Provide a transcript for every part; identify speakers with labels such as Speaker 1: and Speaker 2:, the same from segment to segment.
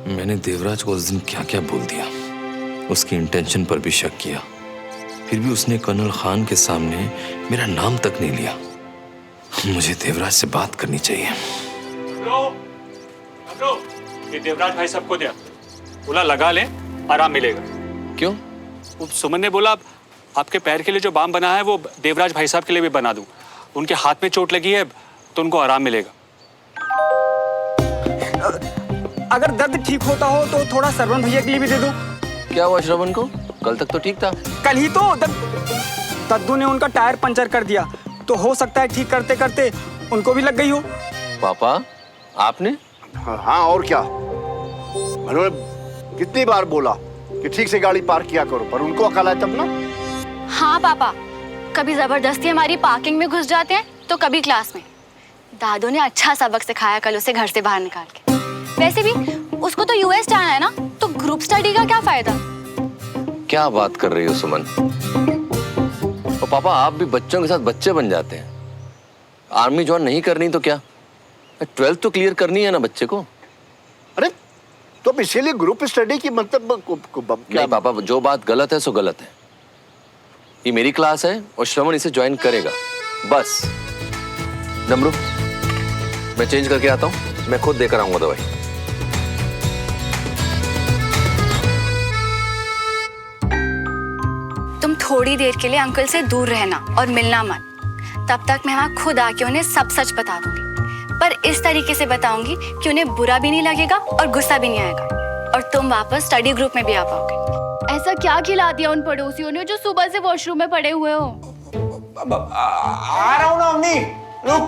Speaker 1: मैंने देवराज को उस दिन क्या क्या बोल दिया, उसकी इंटेंशन पर भी शक किया, फिर भी उसने कर्नल खान के सामने मेरा नाम तक नहीं लिया। मुझे देवराज से बात करनी चाहिए।
Speaker 2: ये देवराज भाई सबको दिया, बोला लगा ले, आराम मिलेगा।
Speaker 1: क्यों?
Speaker 2: वो सुमन ने बोला आपके पैर के लिए जो बाम बना है वो देवराज भाई साहब के लिए भी बना दूं। उनके हाथ में चोट लगी है तो उनको आराम मिलेगा।
Speaker 3: अगर दर्द ठीक होता हो तो थोड़ा सरवण भैया के लिए भी दे दो।
Speaker 1: क्या हुआ श्रवण को? कल तक तो ठीक था।
Speaker 3: कल ही तो दद्दू ने उनका टायर पंचर कर दिया, तो हो सकता है ठीक करते करते उनको भी लग गई हो।
Speaker 1: पापा आपने?
Speaker 4: हाँ और क्या, मैंने कितनी बार बोला कि ठीक से गाड़ी पार्क किया करो, पर उनको अकल है तब ना।
Speaker 5: हाँ पापा, कभी जबरदस्ती हमारी पार्किंग में घुस जाते हैं तो कभी क्लास में। दादू ने अच्छा सबक सिखाया कल उसे घर से बाहर निकाल के। वैसे भी उसको तो यूएस जाना है ना, तो ग्रुप स्टडी का क्या फायदा।
Speaker 1: क्या बात कर रही हो सुमन? और पापा आप भी बच्चों के साथ बच्चे बन जाते हैं। आर्मी ज्वाइन नहीं करनी तो क्या, 12th तो क्लियर करनी है ना बच्चे को।
Speaker 4: अरे तो इसीलिए ग्रुप स्टडी की मतलब
Speaker 1: नहीं पापा, जो बात गलत है सो गलत है। ये मेरी क्लास है और श्रवण इसे ज्वाइन करेगा, बस। डमरू मैं चेंज करके आता हूँ, मैं खुद देकर आऊंगा दवाई।
Speaker 5: तुम थोड़ी देर के लिए अंकल से दूर रहना और मिलना मत। तब तक मैं वहाँ खुद आके उन्हें सब सच बता दूंगी, पर इस तरीके से बताऊंगी कि उन्हें बुरा भी नहीं लगेगा और गुस्सा भी नहीं आएगा, और तुम वापस स्टडी ग्रुप में भी आ पाओगे।
Speaker 6: ऐसा क्या खिला दिया उन पड़ोसियों ने जो सुबह से वॉशरूम में पड़े हुए हो?
Speaker 7: आ रहा हूँ ना अम्मी, रुक।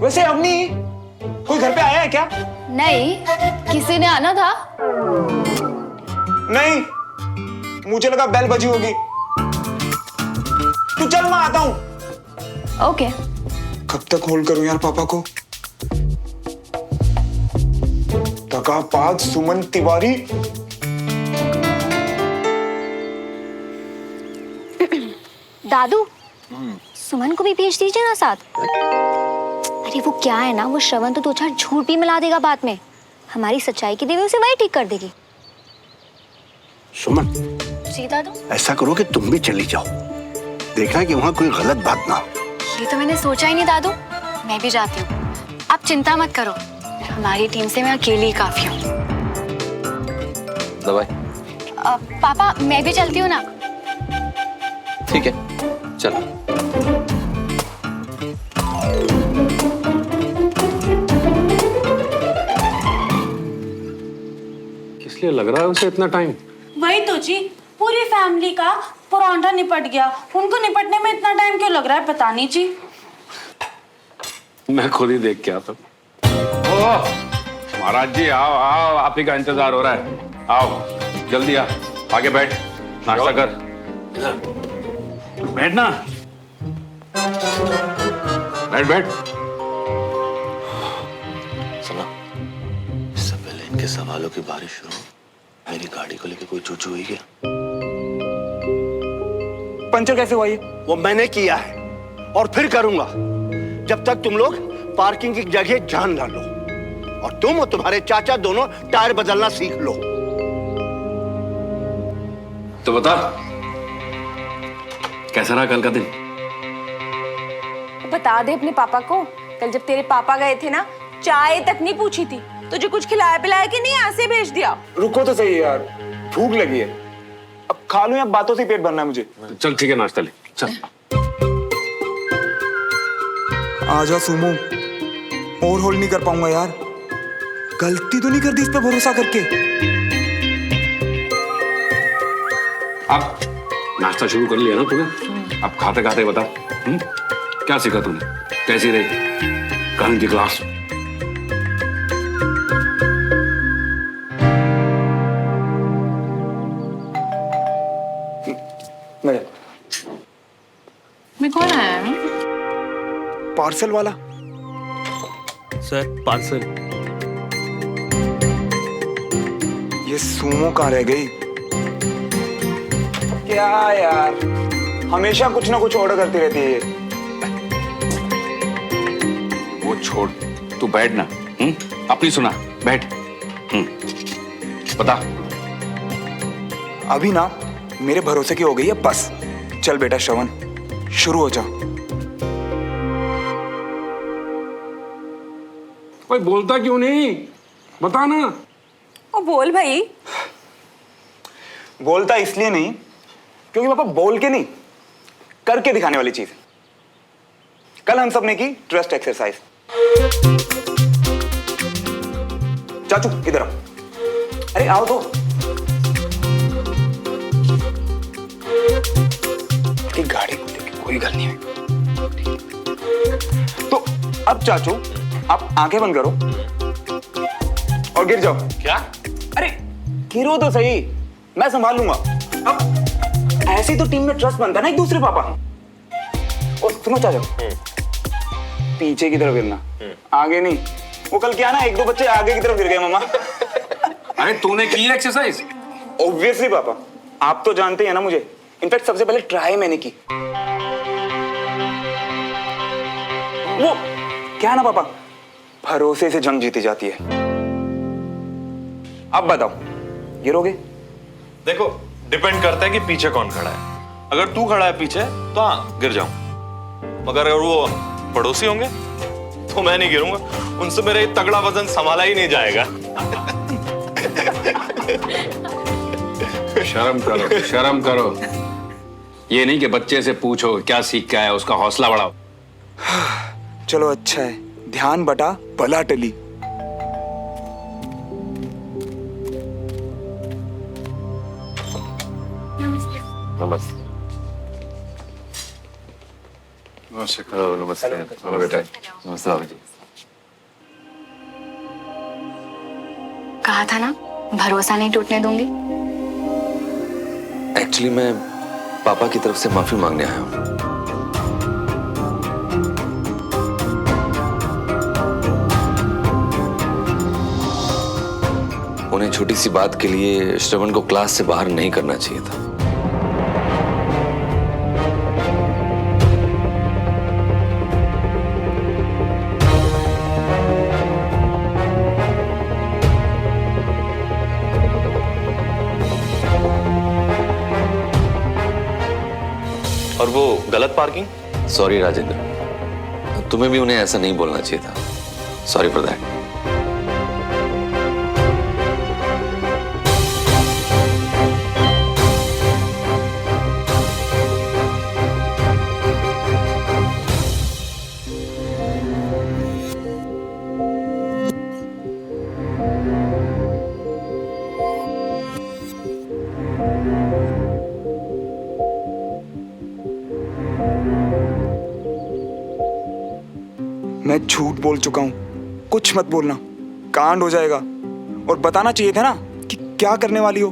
Speaker 7: वैसे अम्मी कोई घर पे आया है क्या?
Speaker 6: नहीं, किसी ने आना था?
Speaker 7: नहीं, मुझे लगा बेल बजी होगी। तू चल, मैं आता हूँ।
Speaker 6: ओके।
Speaker 7: कब तक होल्ड करूं यार पापा को? दगाबाज सुमन तिवारी।
Speaker 5: दादू, सुमन को भी भेज दीजिए ना साथ। अरे वो क्या है ना, वो श्रवण तो 2-4 झूठ भी मिला देगा बाद में। हमारी सच्चाई की देवी उसे वही ठीक कर देगी।
Speaker 4: सुमन,
Speaker 5: जी दादू।
Speaker 4: ऐसा करो कि तुम भी चली जाओ, देखना कि वहाँ कोई गलत बात ना हो।
Speaker 5: ये तो मैंने सोचा ही नहीं दादू, मैं भी जाती हूँ। आप चिंता मत करो, हमारी टीम से मैं अकेली ही काफी हूँ।
Speaker 1: दवाई?
Speaker 5: पापा मैं भी चलती हूँ ना।
Speaker 1: ठीक है, चलो।
Speaker 2: किस लिए लग रहा है उसे इतना टाइम?
Speaker 8: वही तो जी, पूरी फैमिली का परांठा निपट गया, उनको निपटने में इतना टाइम क्यों लग रहा है पता नहीं जी।
Speaker 2: मैं खुद ही देख के आता हूँ। ओह महाराज जी, आओ आओ, आप ही का इंतजार हो रहा है। आओ जल्दी आ, आगे बैठ, नाश्ता कर। बैठना, बैठ बैठ।
Speaker 9: सुना, इससे पहले इनके सवालों की बारिश शुरू हो, मेरी गाड़ी को लेके कोई चूचू हुई क्या?
Speaker 7: पंचर कैसे हुआ ये?
Speaker 4: वो मैंने किया है और फिर करूंगा, जब तक तुम लोग पार्किंग की जगह जान ना लो, और तुम और तुम्हारे चाचा दोनों टायर बदलना सीख लो।
Speaker 2: तो बता, कैसा रहा कल का दिन?
Speaker 8: बता दे अपने पापा को, कल जब तेरे पापा गए थे ना, चाय तक नहीं पूछी थी, तुझे कुछ खिलाया पिलाया कि नहीं, ऐसे भेज दिया।
Speaker 7: रुको तो सही यार, भूख लगी है, अब खा लूं या बातों से पेट भरना है मुझे?
Speaker 2: चल ठीक है, नाश्ता ले चल।
Speaker 7: आजा सुमो, और होल्ड नहीं कर पाऊंगा यार। गलती तो नहीं कर दी इस पे भरोसा करके?
Speaker 2: अब नाश्ता शुरू कर लिया ना तूने, अब खाते खाते बता, क्या सीखा तूने? कैसी रही कल की क्लास?
Speaker 8: मैं कौन आया है?
Speaker 7: पार्सल वाला।
Speaker 3: Sir parcel.
Speaker 7: ये सुमो कहाँ रह गई? क्या यार, हमेशा कुछ ना कुछ ऑर्डर करती रहती है ये।
Speaker 2: वो छोड़, तू बैठ ना, अपनी सुना, बैठ। बता।
Speaker 7: अभी ना मेरे भरोसे की हो गई है बस। चल बेटा श्रवण, शुरू हो जा।
Speaker 2: कोई बोलता क्यों नहीं, बता ना।
Speaker 8: ओ बोल भाई।
Speaker 7: बोलता इसलिए नहीं क्योंकि पापा बोल के नहीं, करके दिखाने वाली चीज। कल हम सब ने की ट्रस्ट एक्सरसाइज। चाचू इधर आओ। अरे आओ तो। कि गाड़ी को लेके कोई गल नहीं है। तो अब चाचू आप आंखें बंद करो और गिर जाओ।
Speaker 9: क्या?
Speaker 7: अरे गिरो तो सही, मैं संभाल लूंगा। अब ऐसे ही तो टीम में ट्रस्ट बनता है ना एक दूसरे पापा। और सुनो चाचा, पीछे की तरफ गिरना, आगे नहीं। वो कल क्या ना, एक दो बच्चे आगे की तरफ गिर गए मामा।
Speaker 2: अरे तूने की एक्सरसाइज?
Speaker 7: ऑब्वियसली पापा, आप तो जानते हैं ना मुझे। इनफैक्ट सबसे पहले ट्राई मैंने की। वो क्या ना पापा, भरोसे से जंग जीती जाती है। अब बताओ, गिरोगे?
Speaker 9: देखो, डिपेंड करता है कि पीछे कौन खड़ा है। अगर तू खड़ा है पीछे तो हाँ गिर जाऊं, मगर अगर वो पड़ोसी होंगे तो मैं नहीं गिरूंगा। उनसे मेरा ये तगड़ा वजन संभाला ही नहीं जाएगा।
Speaker 2: शर्म करो, शर्म करो। ये नहीं कि बच्चे से पूछो क्या सीख के आया, उसका हौसला बढ़ाओ।
Speaker 7: चलो अच्छा है, ध्यान बटा बला टली।
Speaker 1: नमस्ते। नमस्ते बेटा। नमस्ते बाबू जी।
Speaker 5: कहा था ना, भरोसा नहीं टूटने दूंगी।
Speaker 1: एक्चुअली मैं पापा की तरफ से माफी मांगने आया हूँ। उन्हें छोटी सी बात के लिए श्रवण को क्लास से बाहर नहीं करना चाहिए था।
Speaker 9: और वो गलत पार्किंग?
Speaker 1: सॉरी राजेंद्र, तुम्हें भी उन्हें ऐसा नहीं बोलना चाहिए था। Sorry for that.
Speaker 7: मैं झूठ बोल चुका हूं, कुछ मत बोलना, कांड हो जाएगा। और बताना चाहिए था ना कि क्या करने वाली हो।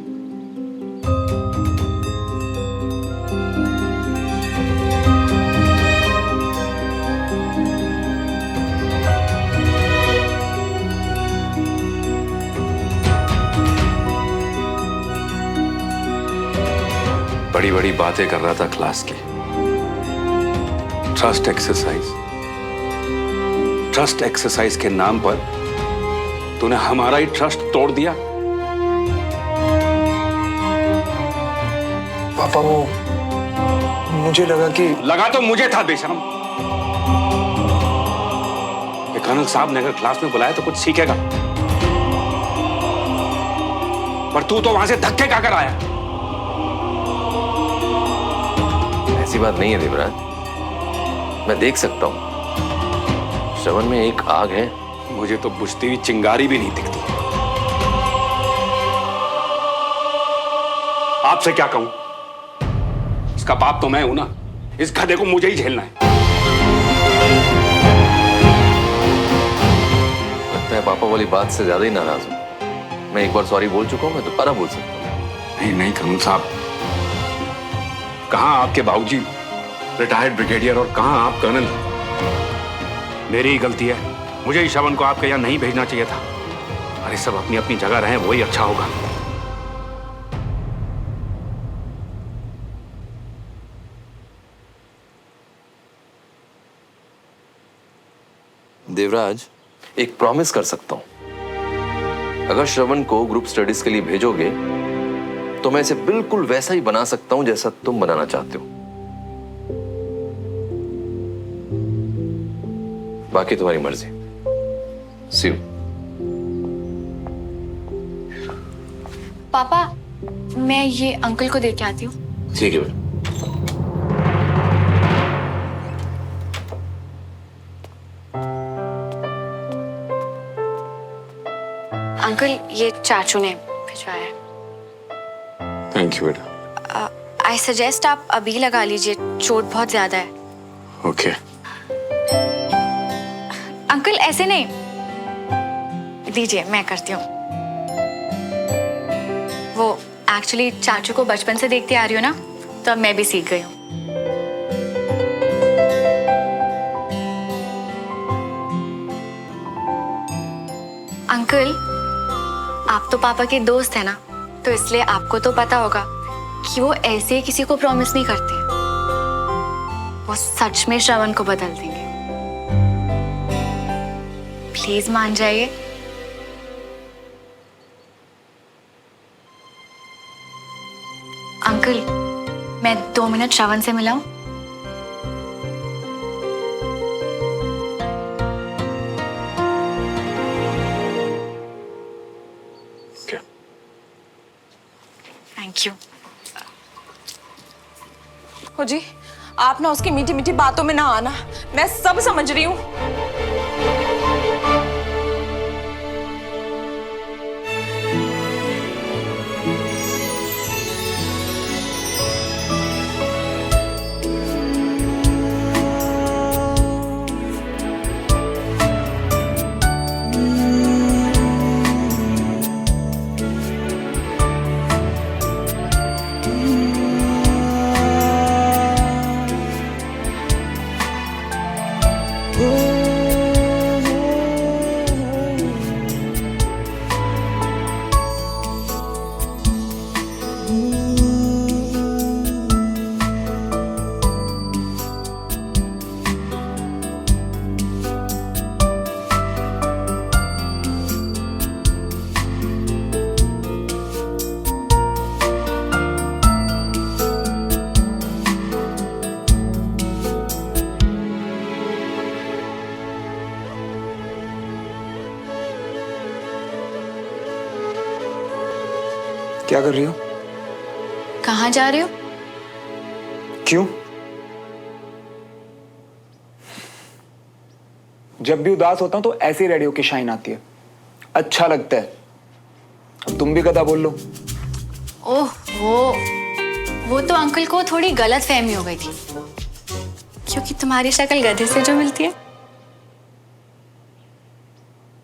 Speaker 2: बड़ी बड़ी बातें कर रहा था क्लास की। ट्रस्ट एक्सरसाइज, ट्रस्ट एक्सरसाइज के नाम पर तूने हमारा ही ट्रस्ट तोड़ दिया।
Speaker 7: पापा वो मुझे लगा कि
Speaker 2: लगा तो मुझे था बेशरम। ये कर्नल साहब ने अगर क्लास में बुलाया तो कुछ सीखेगा, पर तू तो वहां से धक्के खाकर आया।
Speaker 1: ऐसी बात नहीं है देवराज, मैं देख सकता हूं श्रवण में एक आग है।
Speaker 2: मुझे तो बुझती हुई चिंगारी भी नहीं दिखती। आपसे क्या कहूं, इसका बाप तो मैं हूं ना, इस गधे को मुझे ही झेलना है।
Speaker 1: लगता है पापा वाली बात से ज्यादा ही नाराज हूं। मैं एक बार सॉरी बोल चुका हूं, मैं दोबारा बोल सकता हूं।
Speaker 2: नहीं नहीं कर्नल साहब, कहां आपके बाबूजी रिटायर्ड ब्रिगेडियर और कहां आप कर्नल। मेरी ही गलती है, मुझे ही श्रवण को आपके यहाँ नहीं भेजना चाहिए था। अरे सब अपनी अपनी जगह रहें, वही अच्छा होगा।
Speaker 1: देवराज, एक प्रॉमिस कर सकता हूं, अगर श्रवण को ग्रुप स्टडीज के लिए भेजोगे तो मैं इसे बिल्कुल वैसा ही बना सकता हूं जैसा तुम बनाना चाहते हो। बाकी तुम्हारी मर्जी। सी यू।
Speaker 5: पापा, मैं ये अंकल को देके आती हूँ।
Speaker 1: ठीक है बेटा।
Speaker 5: अंकल, ये चाचू ने भिजवाया है।
Speaker 2: थैंक यू बेटा।
Speaker 5: आई सजेस्ट आप अभी लगा लीजिए, चोट बहुत ज्यादा है।
Speaker 2: ओके।
Speaker 5: अंकल ऐसे नहीं, दीजिए मैं करती हूँ। वो एक्चुअली चाचू को बचपन से देखती आ रही हूँ ना, तो अब मैं भी सीख गई हूँ। अंकल, आप तो पापा के दोस्त हैं ना, तो इसलिए आपको तो पता होगा कि वो ऐसे ही किसी को प्रॉमिस नहीं करते। वो सच में श्रवण को बदल देंगे। प्लीज मान जाइए। अंकल, मैं 2 मिनट श्रवण से मिलाऊं? Thank you.
Speaker 8: हो जी, आप ना उसकी मीठी मीठी बातों में ना आना, मैं सब समझ रही हूँ।
Speaker 7: क्या कर रही हो?
Speaker 5: कहाँ जा रहे हो?
Speaker 7: क्यों? जब भी उदास होता हूं तो ऐसे ही रेडियो की शाइन आती है, अच्छा लगता है। अब तुम भी गधा बोल लो।
Speaker 5: ओह वो तो अंकल को थोड़ी गलत फहमी हो गई थी, क्योंकि तुम्हारी शक्ल गधे से जो मिलती है।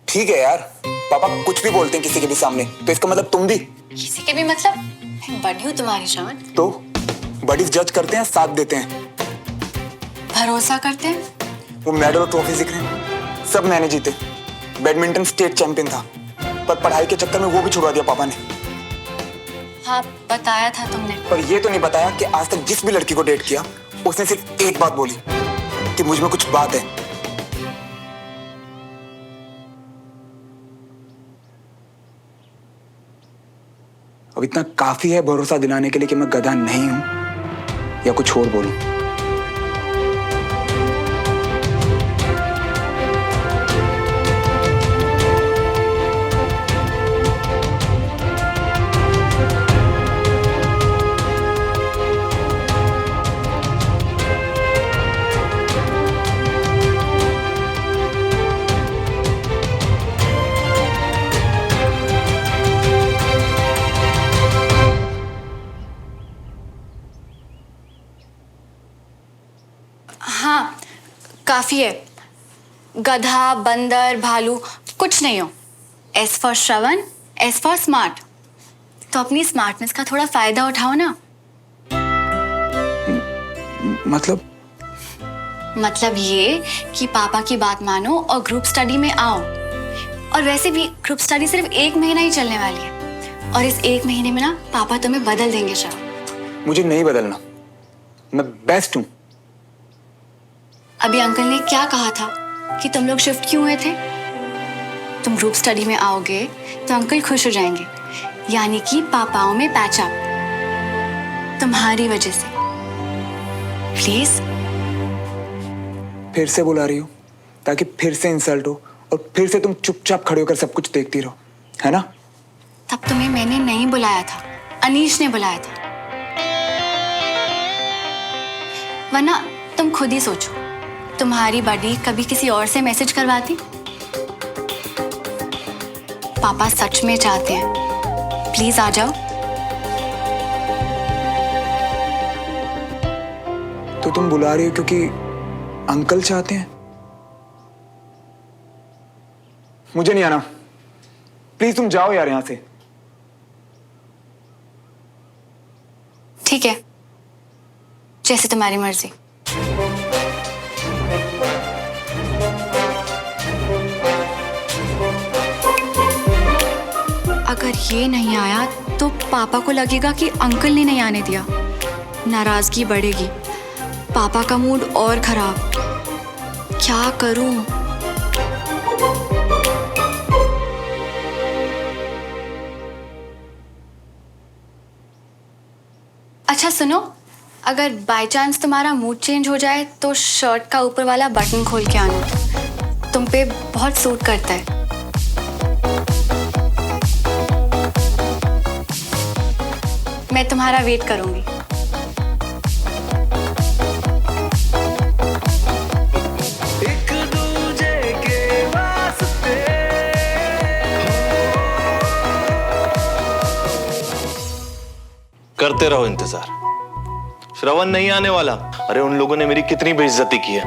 Speaker 7: ठीक है यार, पापा कुछ भी बोलते हैं किसी के भी सामने, तो इसका मतलब तुम भी?
Speaker 5: किसी के भी मतलब? मैं बड़ी हूँ तुम्हारी श्रवण।
Speaker 7: तो बड़ी जज करते हैं, साथ देते हैं,
Speaker 5: भरोसा करते हैं।
Speaker 7: वो मेडल और ट्रॉफी दिख रहे हैं, सब मैंने जीते। बैडमिंटन स्टेट चैंपियन था, पर पढ़ाई के चक्कर में वो भी छुड़वा दिया पापा ने।
Speaker 5: हाँ, बताया था तुमने।
Speaker 7: पर ये तो नहीं बताया कि आज तक जिस भी लड़की को डेट किया, उसने सिर्फ एक बात बोली कि मुझ में कुछ बात है। अब इतना काफी है भरोसा दिलाने के लिए कि मैं गधा नहीं हूं या कुछ और बोलूं।
Speaker 5: हाँ, काफी है। गधा, बंदर, भालू कुछ नहीं हो। S for Shravan, S for smart. तो अपनी स्मार्टनेस का थोड़ा फायदा उठाओ ना। मतलब ये कि पापा की बात मानो और ग्रुप स्टडी में आओ। और वैसे भी ग्रुप स्टडी सिर्फ 1 महीना ही चलने वाली है, और इस 1 महीने में ना पापा तुम्हें बदल देंगे। श्रवण,
Speaker 7: मुझे नहीं बदलना, मैं बेस्ट हूं।
Speaker 5: अभी अंकल ने क्या कहा था कि तुम लोग शिफ्ट क्यों हुए थे? तुम ग्रुप स्टडी में आओगे तो अंकल खुश हो जाएंगे, यानी कि पापाओं में पैचअप तुम्हारी वजह से। प्लीज।
Speaker 7: फिर से बुला रही हो ताकि फिर से इंसल्ट हो और फिर से तुम चुपचाप खड़े होकर सब कुछ देखती रहो, है ना?
Speaker 5: तब तुम्हें मैंने नहीं बुलाया था, अनीश ने बुलाया था। वरना तुम खुद ही सोचो, तुम्हारी बड़ी कभी किसी और से मैसेज करवाती? पापा सच में चाहते हैं, प्लीज आ जाओ।
Speaker 7: तो तुम बुला रही हो क्योंकि अंकल चाहते हैं? मुझे नहीं आना, प्लीज तुम जाओ यार यहां से।
Speaker 5: ठीक है, जैसे तुम्हारी मर्जी। अगर ये नहीं आया तो पापा को लगेगा कि अंकल ने नहीं आने दिया, नाराजगी बढ़ेगी, पापा का मूड और खराब। क्या करूं? अच्छा सुनो, अगर बाय चांस तुम्हारा मूड चेंज हो जाए तो शर्ट का ऊपर वाला बटन खोल के आना, तुम पे बहुत सूट करता है। मैं तुम्हारा वेट करूंगी।
Speaker 9: करते रहो इंतजार, श्रवण नहीं आने वाला। अरे उन लोगों ने मेरी कितनी बेइज्जती की है,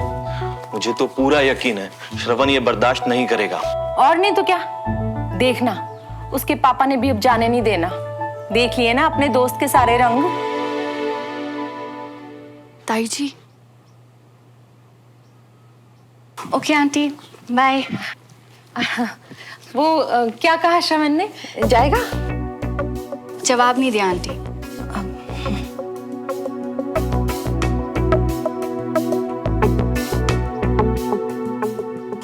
Speaker 9: मुझे तो पूरा यकीन है श्रवण ये बर्दाश्त नहीं करेगा।
Speaker 8: और नहीं तो क्या, देखना उसके पापा ने भी अब जाने नहीं देना। देख लिए ना अपने दोस्त के सारे रंग।
Speaker 5: ताई जी। Okay aunty, bye.
Speaker 8: वो क्या कहा श्रवण ने, जाएगा?
Speaker 5: जवाब नहीं दिया आंटी।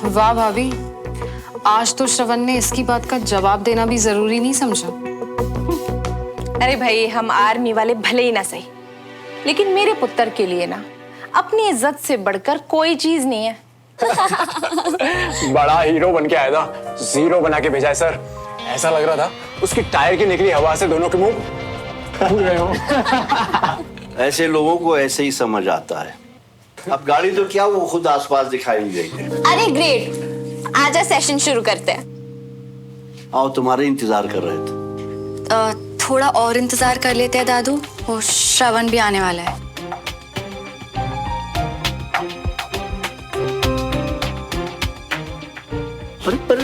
Speaker 10: वाह भाभी, आज तो श्रवण ने इसकी बात का जवाब देना भी जरूरी नहीं समझा।
Speaker 8: अरे भाई, हम आर्मी वाले भले ही ना सही, लेकिन मेरे पुत्र के लिए ना अपनी इज्जत से बढ़कर कोई चीज नहीं है।
Speaker 7: बड़ा हीरो बन के आया था, जीरो बना के भेजा है सर। ऐसा लग रहा था उसकी टायर की निकली हवा से दोनों के मुंह फूल गए हो।
Speaker 4: ऐसे लोगों को ऐसे ही समझ आता है। अब गाड़ी तो क्या, वो खुद आसपास दिखाई नहीं देगी।
Speaker 5: अरे ग्रेट, आजा सेशन शुरू करते हैं।
Speaker 4: आओ, तुम्हारे इंतजार कर रहे थे।
Speaker 5: थोड़ा और इंतजार कर लेते हैं दादू, वो श्रवण भी आने वाला है।
Speaker 4: पर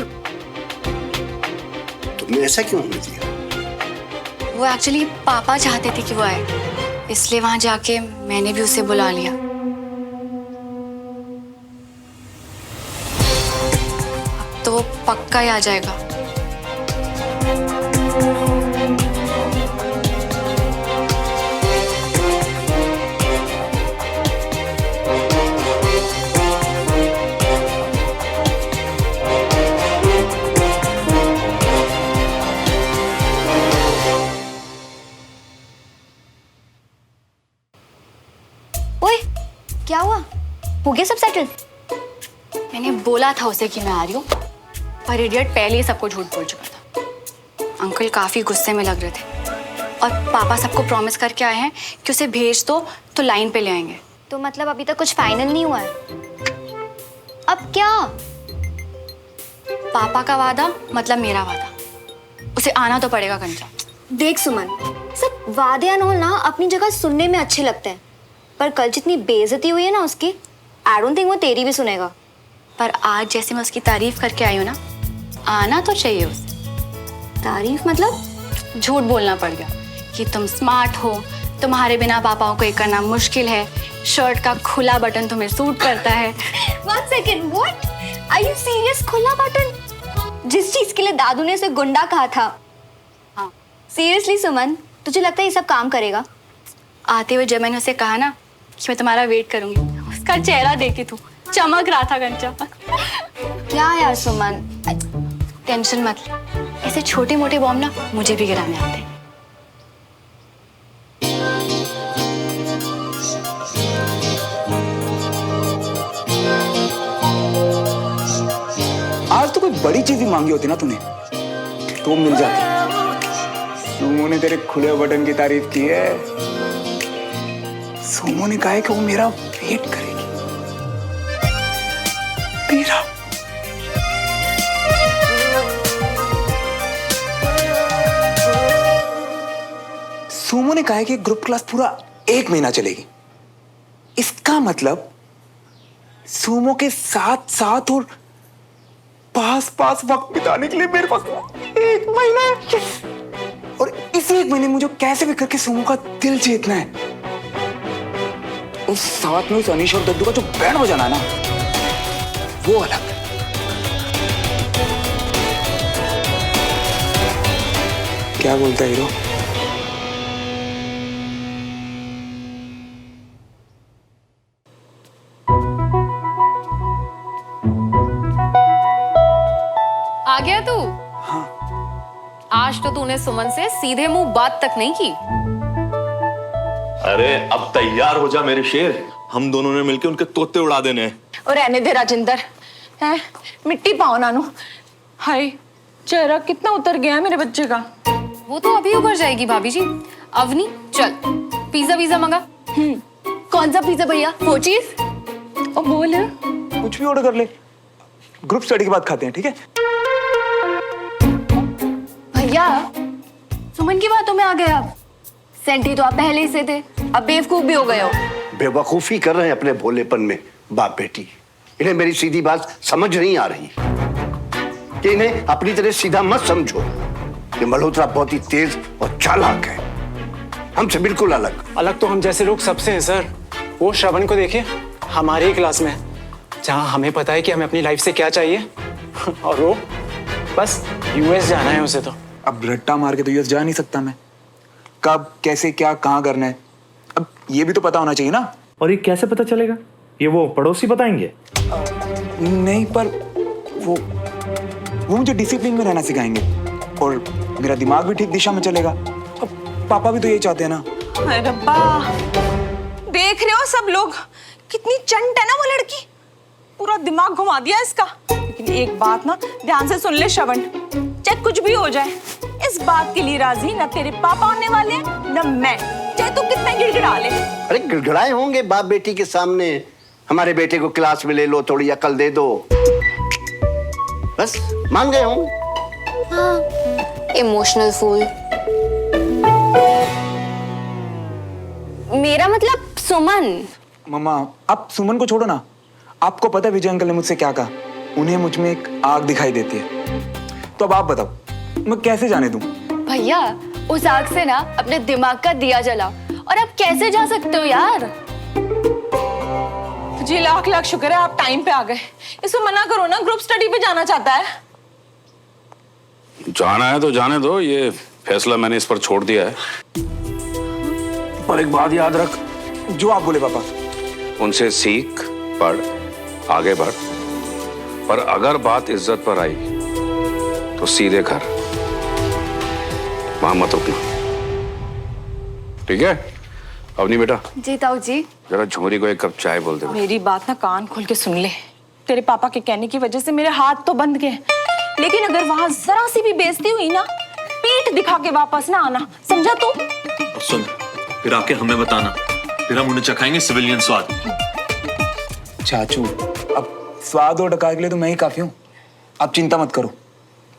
Speaker 4: तुमने ऐसा क्यों होने दिया?
Speaker 5: वो एक्चुअली पापा चाहते थे कि वो आए, इसलिए वहां जाके मैंने भी उसे बुला लिया। अब तो वो पक्का ही आ जाएगा। ओए, क्या हुआ? हो गया सब सेटल? मैंने बोला था उसे कि मैं आ रही हूँ, पर इडियट पहले ही सबको झूठ बोल चुका था। अंकल काफी गुस्से में लग रहे थे और पापा सबको प्रॉमिस करके आए हैं कि उसे भेज दो तो लाइन पे ले आएंगे।
Speaker 6: तो मतलब अभी तक कुछ फाइनल नहीं हुआ है? अब क्या?
Speaker 5: पापा का वादा मतलब मेरा वादा, उसे आना तो पड़ेगा कंचा।
Speaker 6: देख सुमन, सब वादे अनहोल ना अपनी जगह सुनने में अच्छे लगते हैं, पर कल जितनी बेइज्जती हुई है ना उसकी, आई डोंट थिंक वो तेरी भी सुनेगा।
Speaker 5: पर आज जैसे मैं उसकी तारीफ करके आई हूँ ना, आना तो चाहिए उसे।
Speaker 6: तारीफ मतलब?
Speaker 5: झूठ बोलना पड़ गया कि तुम स्मार्ट हो, तुम्हारे बिना पापाओं को ये करना मुश्किल है, शर्ट का खुला बटन तुम्हें सूट करता है।
Speaker 6: One second, what? Are you serious? खुला बटन? जिस चीज के लिए दादू ने उसे गुंडा कहा था।
Speaker 5: हाँ।
Speaker 6: सीरियसली सुमन, तुझे लगता है ये सब काम करेगा?
Speaker 5: आते हुए जब मैंने उसे कहा ना कि मैं तुम्हारा वेट करूंगी, उसका चेहरा देखी तू, चमक रहा था कंचा।
Speaker 6: क्या यार सुमन,
Speaker 5: टेंशन मत ले, ऐसे छोटे मोटे बॉम्ब ना मुझे भी गिराने आते हैं।
Speaker 7: आज तो कोई बड़ी चीज ही मांगी होती ना तूने तो मिल जाती। सुमो ने तेरे खुले बटन की तारीफ की है। सुमो ने कहा है कि वो मेरा वेट करेगी। तेरा सुमो ने कहा है कि ग्रुप क्लास पूरा 1 महीना चलेगी। इसका मतलब सुमो के साथ साथ और पास पास वक्त बिताने के लिए मेरे पास 1 महीना है। और इसी 1 महीने मुझे कैसे भी करके सुमो का दिल जीतना है। उस साथ में उस अनीश और दद्दू का जो बैंड बजाना है ना, वो अलग। क्या बोलता है हीरो?
Speaker 10: आ गया तू? हाँ। आज तो तूने सुमन से सीधे मुंह बात तक नहीं की।
Speaker 9: अरे अब तैयार हो जा मेरे शेर, हम दोनों ने मिलकर उनके तोते उड़ा देने हैं।
Speaker 8: और रहने दे राजिंदर, है मिट्टी पाओ नानू। हाय चेहरा कितना उतर गया है मेरे बच्चे का।
Speaker 10: वो तो अभी उभर जाएगी भाभी जी। अवनी चल पिज्जा वीजा मंगा।
Speaker 5: कौन सा पिज्जा भैया? वो चीज?
Speaker 8: ओ बोल।
Speaker 7: कुछ भी ऑर्डर कर ले, ग्रुप स्टडी के बाद खाते हैं, ठीक है?
Speaker 5: भैया सुमन की बातों में आ गए आप। सेंटी तो आप पहले ही से थे, अब बेवकूफ भी हो गए हो।
Speaker 4: बेवकूफी कर रहे हैं अपने भोलेपन में बाप बेटी। इन्हें मेरी सीधी बात समझ नहीं आ रही कि इन्हें अपनी तरह सीधा मत समझो। ये मल्होत्रा बहुत ही तेज और चालाक है, हमसे बिल्कुल अलग।
Speaker 3: अलग तो हम जैसे लोग सबसे हैं सर। वो श्रवण को देखिए, हमारे ही क्लास में है, जहाँ हमें पता है कि हमें अपनी लाइफ से क्या चाहिए और वो बस यूएस जाना है उसे। तो
Speaker 7: अब रट्टा मार के तो यूएस जा नहीं सकता मैं। कब कैसे क्या कहाँ करना है अब ये भी तो पता होना चाहिए ना।
Speaker 11: और ये कैसे पता चलेगा? ये वो पड़ोसी बताएंगे?
Speaker 7: नहीं, पर वो मुझे डिसिप्लिन में रहना सिखाएंगे और मेरा दिमाग भी ठीक दिशा में चलेगा। अब पापा भी तो यही चाहते हैं ना।
Speaker 8: अरे रब्बा, देख रहे हो सब लोग कितनी चंट है ना वो लड़की। पूरा दिमाग घुमा दिया इसका। लेकिन एक बात ना ध्यान से सुन ले श्रवण, चाहे कुछ भी हो जाए इस बात के लिए राजी न तेरे पापा होने वाले हैं न मैं, चाहे तू कितना गिड़गिड़ा ले।
Speaker 4: अरे गिड़गिड़ाए होंगे बाप बेटी के सामने। हमारे बेटे को क्लास में ले लो, थोड़ी अकल दे दो, बस मान गए होंगे।
Speaker 6: हाँ, इमोशनल फूल। मेरा मतलब सुमन।
Speaker 7: मम्मा आप सुमन को छोड़ो ना। आपको पता है विजय अंकल ने मुझसे क्या कहा? उन्हें मुझ में एक आग दिखाई देती है। तो अब आप बताओ मैं कैसे जाने दूं?
Speaker 5: भैया उस आग से ना अपने दिमाग का दिया जलाओ। और आप कैसे जा सकते हो यार?
Speaker 8: जी लाख लाख शुक्र है आप टाइम पे आ गए। इसको मना करो ना, ग्रुप स्टडी पे जाना चाहता है।
Speaker 2: जाना है तो जाने दो, ये फैसला मैंने इस पर छोड़ दिया है। पर एक बात याद रख,
Speaker 7: जो आप बोले पापा।
Speaker 2: उनसे सीख, पढ़, आगे बढ़, पर अगर बात इज्जत पर आई तो सीधे घर, वहां मत रुकना, ठीक है? अवनी बेटा।
Speaker 5: जी ताऊ जी।
Speaker 2: जरा झुमरी को एक कप चाय बोल दे।
Speaker 8: मेरी बात ना कान खोल के सुन ले। तेरे पापा के कहने की वजह से मेरे हाथ तो बंद गए, लेकिन अगर वहां जरा सी भी बेइज्जती हुई ना, पीठ दिखा के वापस ना आना, समझा तू?
Speaker 11: सुन, फिर आके हमें बताना, फिर हम उन्हें चखाएंगे सिविलियन स्वाद।
Speaker 7: चाचू अब स्वाद और डकार के लिए तो मैं ही काफी हूँ। आप चिंता मत करो,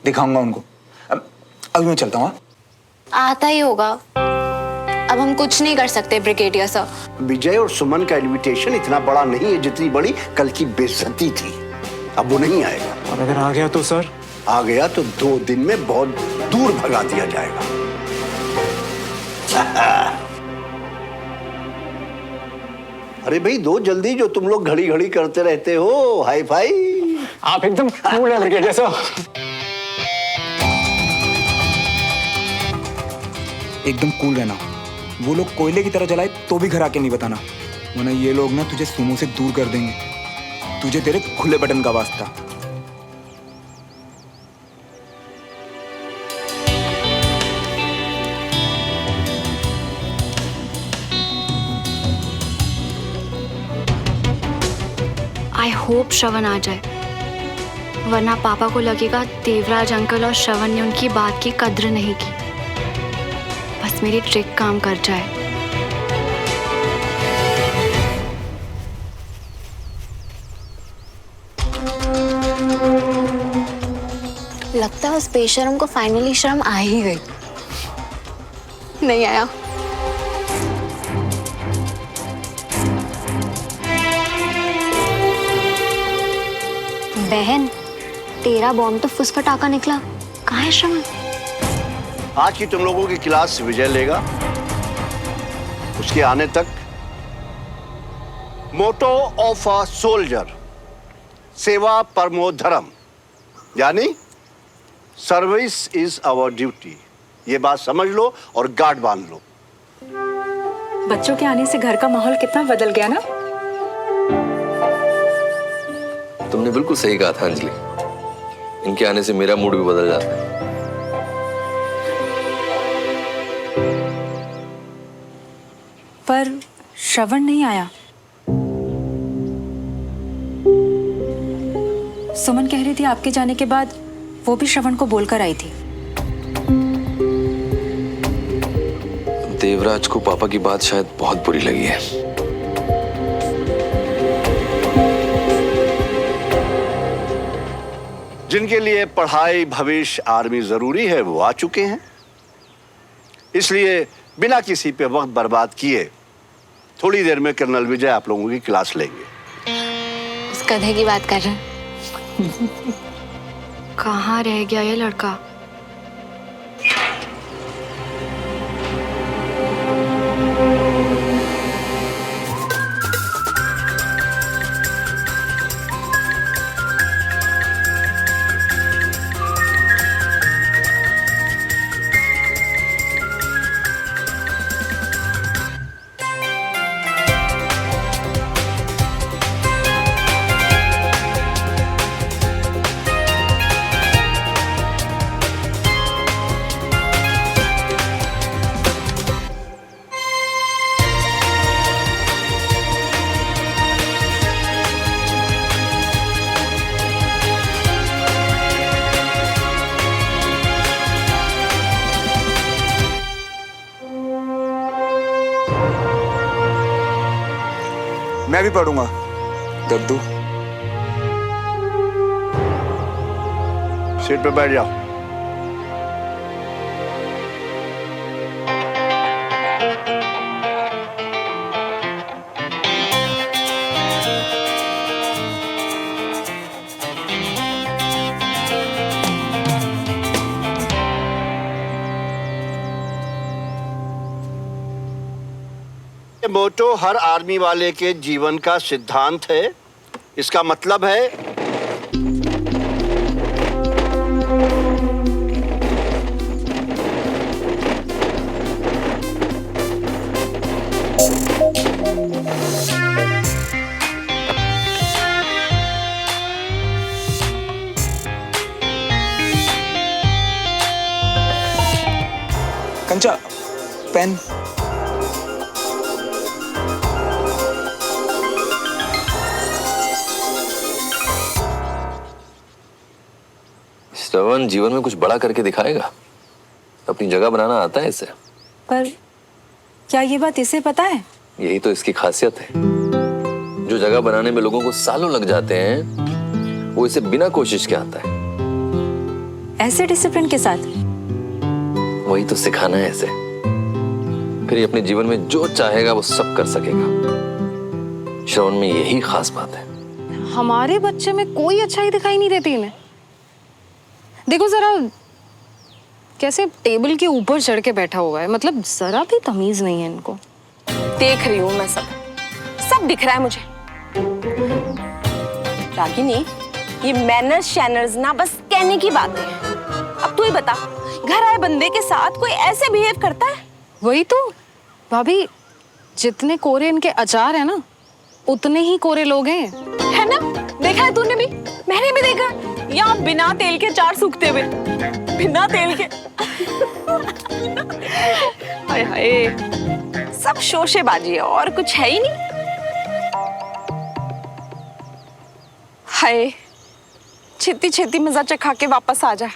Speaker 7: दिखाऊंगा उनको। अभी मैं चलता हूँ।
Speaker 6: आता ही होगा, अब हम कुछ नहीं कर सकते ब्रिगेडियर सर।
Speaker 4: विजय और सुमन का इनविटेशन इतना बड़ा नहीं है जितनी बड़ी कल की बेइज्जती थी। अब वो नहीं आएगा।
Speaker 3: और अगर आ गया तो सर?
Speaker 4: आ गया तो 2 दिन में बहुत दूर भगा दिया जाएगा। अरे भाई दो जल्दी, जो तुम लोग घड़ी घड़ी करते रहते हो। Hi fi.
Speaker 3: आप एकदम कूल है ब्रिगेडियर सर।
Speaker 7: एकदम कूल रहना। वो लोग कोयले की तरह जलाए तो भी घर आके नहीं बताना, वरना ये लोग ना तुझे सुमो से दूर कर देंगे। तुझे तेरे खुले बटन का वास्ता।
Speaker 5: होप श्रवण आ जाए, वरना पापा को लगेगा देवराज अंकल और श्रवण ने उनकी बात की कद्र नहीं की। बस मेरी ट्रिक काम कर जाए।
Speaker 6: लगता है उस बेशरम को फाइनली शर्म आ ही गई।
Speaker 5: नहीं आया।
Speaker 6: बहन, तेरा बॉम्ब तो फुस फटाका निकला। कहाँ है श्रवण?
Speaker 4: आज की तुम लोगों की क्लास विजय लेगा। उसके आने तक मोटो ऑफ अ सोल्जर, सेवा परमो धर्म, यानी सर्विस इज आवर ड्यूटी। ये बात समझ लो और गार्ड बांध लो।
Speaker 8: बच्चों के आने से घर का माहौल कितना बदल गया ना।
Speaker 1: तुमने बिल्कुल सही कहा था अंजलि, इनके आने से मेरा मूड भी बदल जाता है।
Speaker 8: पर श्रवण नहीं आया। सुमन कह रही थी आपके जाने के बाद वो भी श्रवण को बोलकर आई थी।
Speaker 1: देवराज को पापा की बात शायद बहुत बुरी लगी है।
Speaker 4: जिनके लिए पढ़ाई, भविष्य, आर्मी जरूरी है वो आ चुके हैं। इसलिए बिना किसी पे वक्त बर्बाद किए थोड़ी देर में कर्नल विजय आप लोगों की क्लास लेंगे।
Speaker 6: उस गधे की बात कर रहे हैं।
Speaker 5: कहाँ रह गया ये लड़का?
Speaker 7: मैं भी पढ़ूंगा। दद्दू,
Speaker 4: सीट पे बैठ जाओ। मोटो हर आर्मी वाले के जीवन का सिद्धांत है। इसका मतलब है
Speaker 7: कंचा, पेन।
Speaker 1: श्रवण जीवन में कुछ बड़ा करके दिखाएगा। अपनी जगह बनाना आता है इसे।
Speaker 8: पर क्या ये बात इसे पता है?
Speaker 1: यही तो इसकी खासियत है। जो जगह बनाने में लोगों को सालों लग जाते हैं, वो इसे बिना कोशिश के आता है।
Speaker 8: ऐसे डिसिप्लिन के साथ?
Speaker 1: वही तो सिखाना है इसे। फिर ये अपने जीवन में जो चाहेगा वो सब कर सकेगा। श्रवण में यही खास बात है।
Speaker 10: हमारे बच्चे में कोई अच्छाई दिखाई नहीं देती इन्हें। देखो जरा कैसे टेबल के ऊपर चढ़ के बैठा हुआ है, मतलब जरा भी तमीज नहीं है इनको।
Speaker 8: देख रही हूँ मैं, सब दिख रहा है मुझे। रागिनी, ये मैनर्स शैनर्स ना बस कहने की बातें हैं। अब तू ही बता, घर आए बंदे के साथ कोई ऐसे बिहेव करता है?
Speaker 10: वही तो भाभी, जितने कोरे इनके अचार है ना, उतने ही कोरे लोग हैं।
Speaker 8: है ना? देखा है तूने भी, मैंने भी देखा। यहाँ बिना तेल के अचार सूखते हुए, बिना तेल के। हाय हाय, सब शोशेबाजी है और कुछ है ही नहीं। हाय, छेती छेती मजा चखा के वापस आ जाए।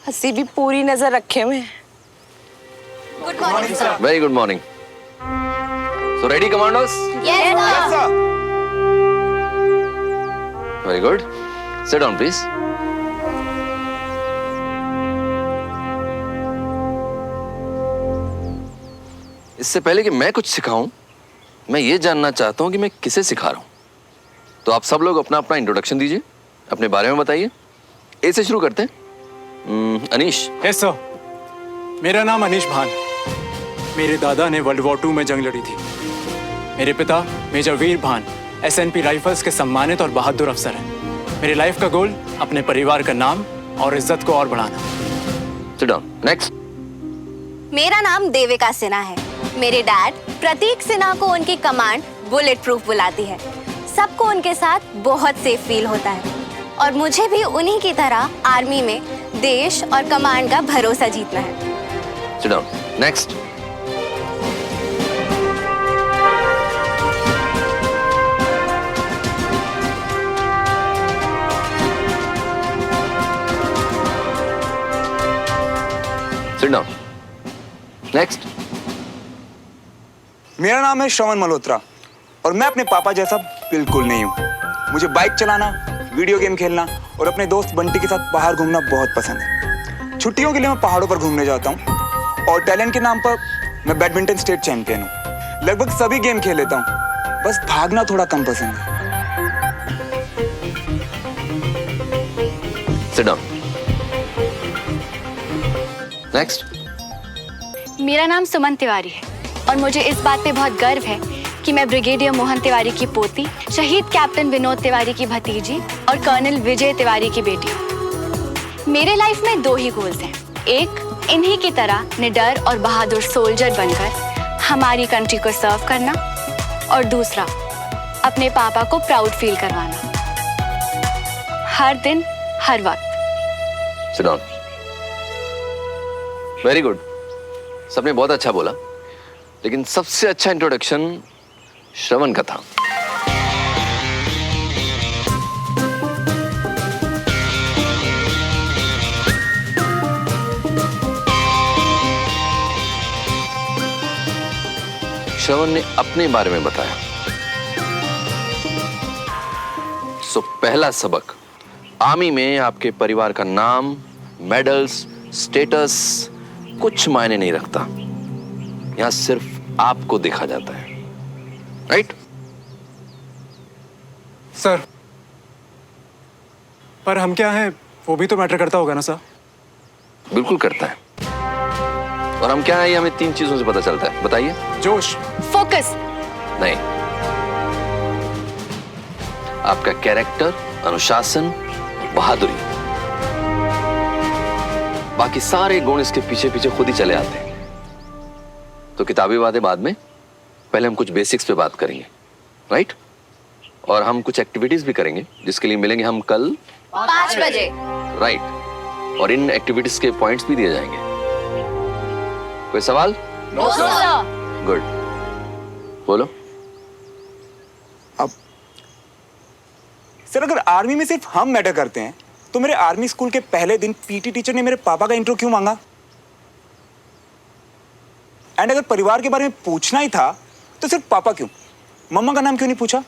Speaker 8: हंसी भी पूरी नजर रखे हुए हैं।
Speaker 1: Very good morning. So ready commandos?
Speaker 6: Yes sir.
Speaker 1: Very good. Sit down please. इससे पहले कि मैं कुछ सिखाऊं, मैं ये जानना चाहता हूं कि मैं किसे सिखा रहा हूं। तो आप सब लोग अपना अपना इंट्रोडक्शन दीजिए, अपने बारे में बताइए। ए से शुरू करते हैं। अनीश।
Speaker 3: Yes sir. मेरा नाम अनीश भान। मेरे दादा ने वर्ल्ड वॉर 2 में जंग लड़ी थी। मेरे पिता मेजर वीर भान SNP राइफल्स के सम्मानित और बहादुर अफसर हैं। मेरी लाइफ का गोल अपने परिवार का नाम और इज्जत को और बढ़ाना।
Speaker 1: Sit down. नेक्स्ट।
Speaker 6: मेरा नाम देविका सिन्हा है। मेरे डैड प्रतीक सिन्हा को उनकी कमांड बुलेट प्रूफ बुलाती है। सबको उनके साथ बहुत सेफ फील होता है और मुझे भी उन्हीं की तरह आर्मी में देश और कमांड का भरोसा जीतना है।
Speaker 1: Sit down. Next. Sit down. Next.
Speaker 7: मेरा नाम है श्रवण मल्होत्रा और मैं अपने पापा जैसा बिल्कुल नहीं हूँ। मुझे बाइक चलाना, वीडियो गेम खेलना और अपने दोस्त बंटी के साथ बाहर घूमना बहुत पसंद है। छुट्टियों के लिए मैं पहाड़ों पर घूमने जाता हूँ और टैलेंट के नाम पर मैं बैडमिंटन स्टेट चैंपियन हूँ। लगभग सभी गेम खेल लेता हूँ, बस भागना थोड़ा कम पसंद है।
Speaker 1: Sit down. नेक्स्ट।
Speaker 5: मेरा नाम सुमन तिवारी है और मुझे इस बात पे बहुत गर्व है कि मैं ब्रिगेडियर मोहन तिवारी की पोती, शहीद कैप्टन विनोद तिवारी की भतीजी और कर्नल विजय तिवारी की बेटी हूँ। मेरे लाइफ में 2 ही गोल्स हैं। एक, इन्हीं की तरह निडर और बहादुर सोल्जर बनकर हमारी कंट्री को सर्व करना और दूसरा, अपने पापा को प्राउड फील करवाना, हर दिन हर वक्त।
Speaker 1: Sit down. Very good. सबने बहुत अच्छा बोला, लेकिन सबसे अच्छा इंट्रोडक्शन श्रवण का था। श्रवण ने अपने बारे में बताया। सो पहला सबक, आर्मी में आपके परिवार का नाम, मेडल्स, स्टेटस कुछ मायने नहीं रखता। यहां सिर्फ आपको देखा जाता है, राइट?
Speaker 3: सर, पर हम क्या हैं वो भी तो मैटर करता होगा ना सर?
Speaker 1: बिल्कुल करता है। और हम क्या है ये हमें 3 चीजों से पता चलता है। बताइए।
Speaker 3: जोश,
Speaker 5: फोकस।
Speaker 1: नहीं, आपका कैरेक्टर, अनुशासन, बहादुरी। बाकी सारे गुण इसके पीछे पीछे खुद ही चले आते हैं। तो किताबी बातें बाद में, पहले हम कुछ बेसिक्स पे बात करेंगे, राइट? और हम कुछ एक्टिविटीज भी करेंगे जिसके लिए मिलेंगे हम कल
Speaker 6: 5 बजे।
Speaker 1: राइट। और इन एक्टिविटीज के पॉइंट्स भी दिए जाएंगे। कोई सवाल?
Speaker 6: No sir.
Speaker 1: गुड, बोलो।
Speaker 7: अब सर, अगर आर्मी में सिर्फ हम मैटर करते हैं तो मेरे आर्मी स्कूल के पहले दिन पीटी टीचर ने मेरे पापा का इंट्रो क्यों मांगा? एंड अगर परिवार के बारे में पूछना ही था तो सिर्फ पापा क्यों, मम्मा का नाम क्यों नहीं पूछा?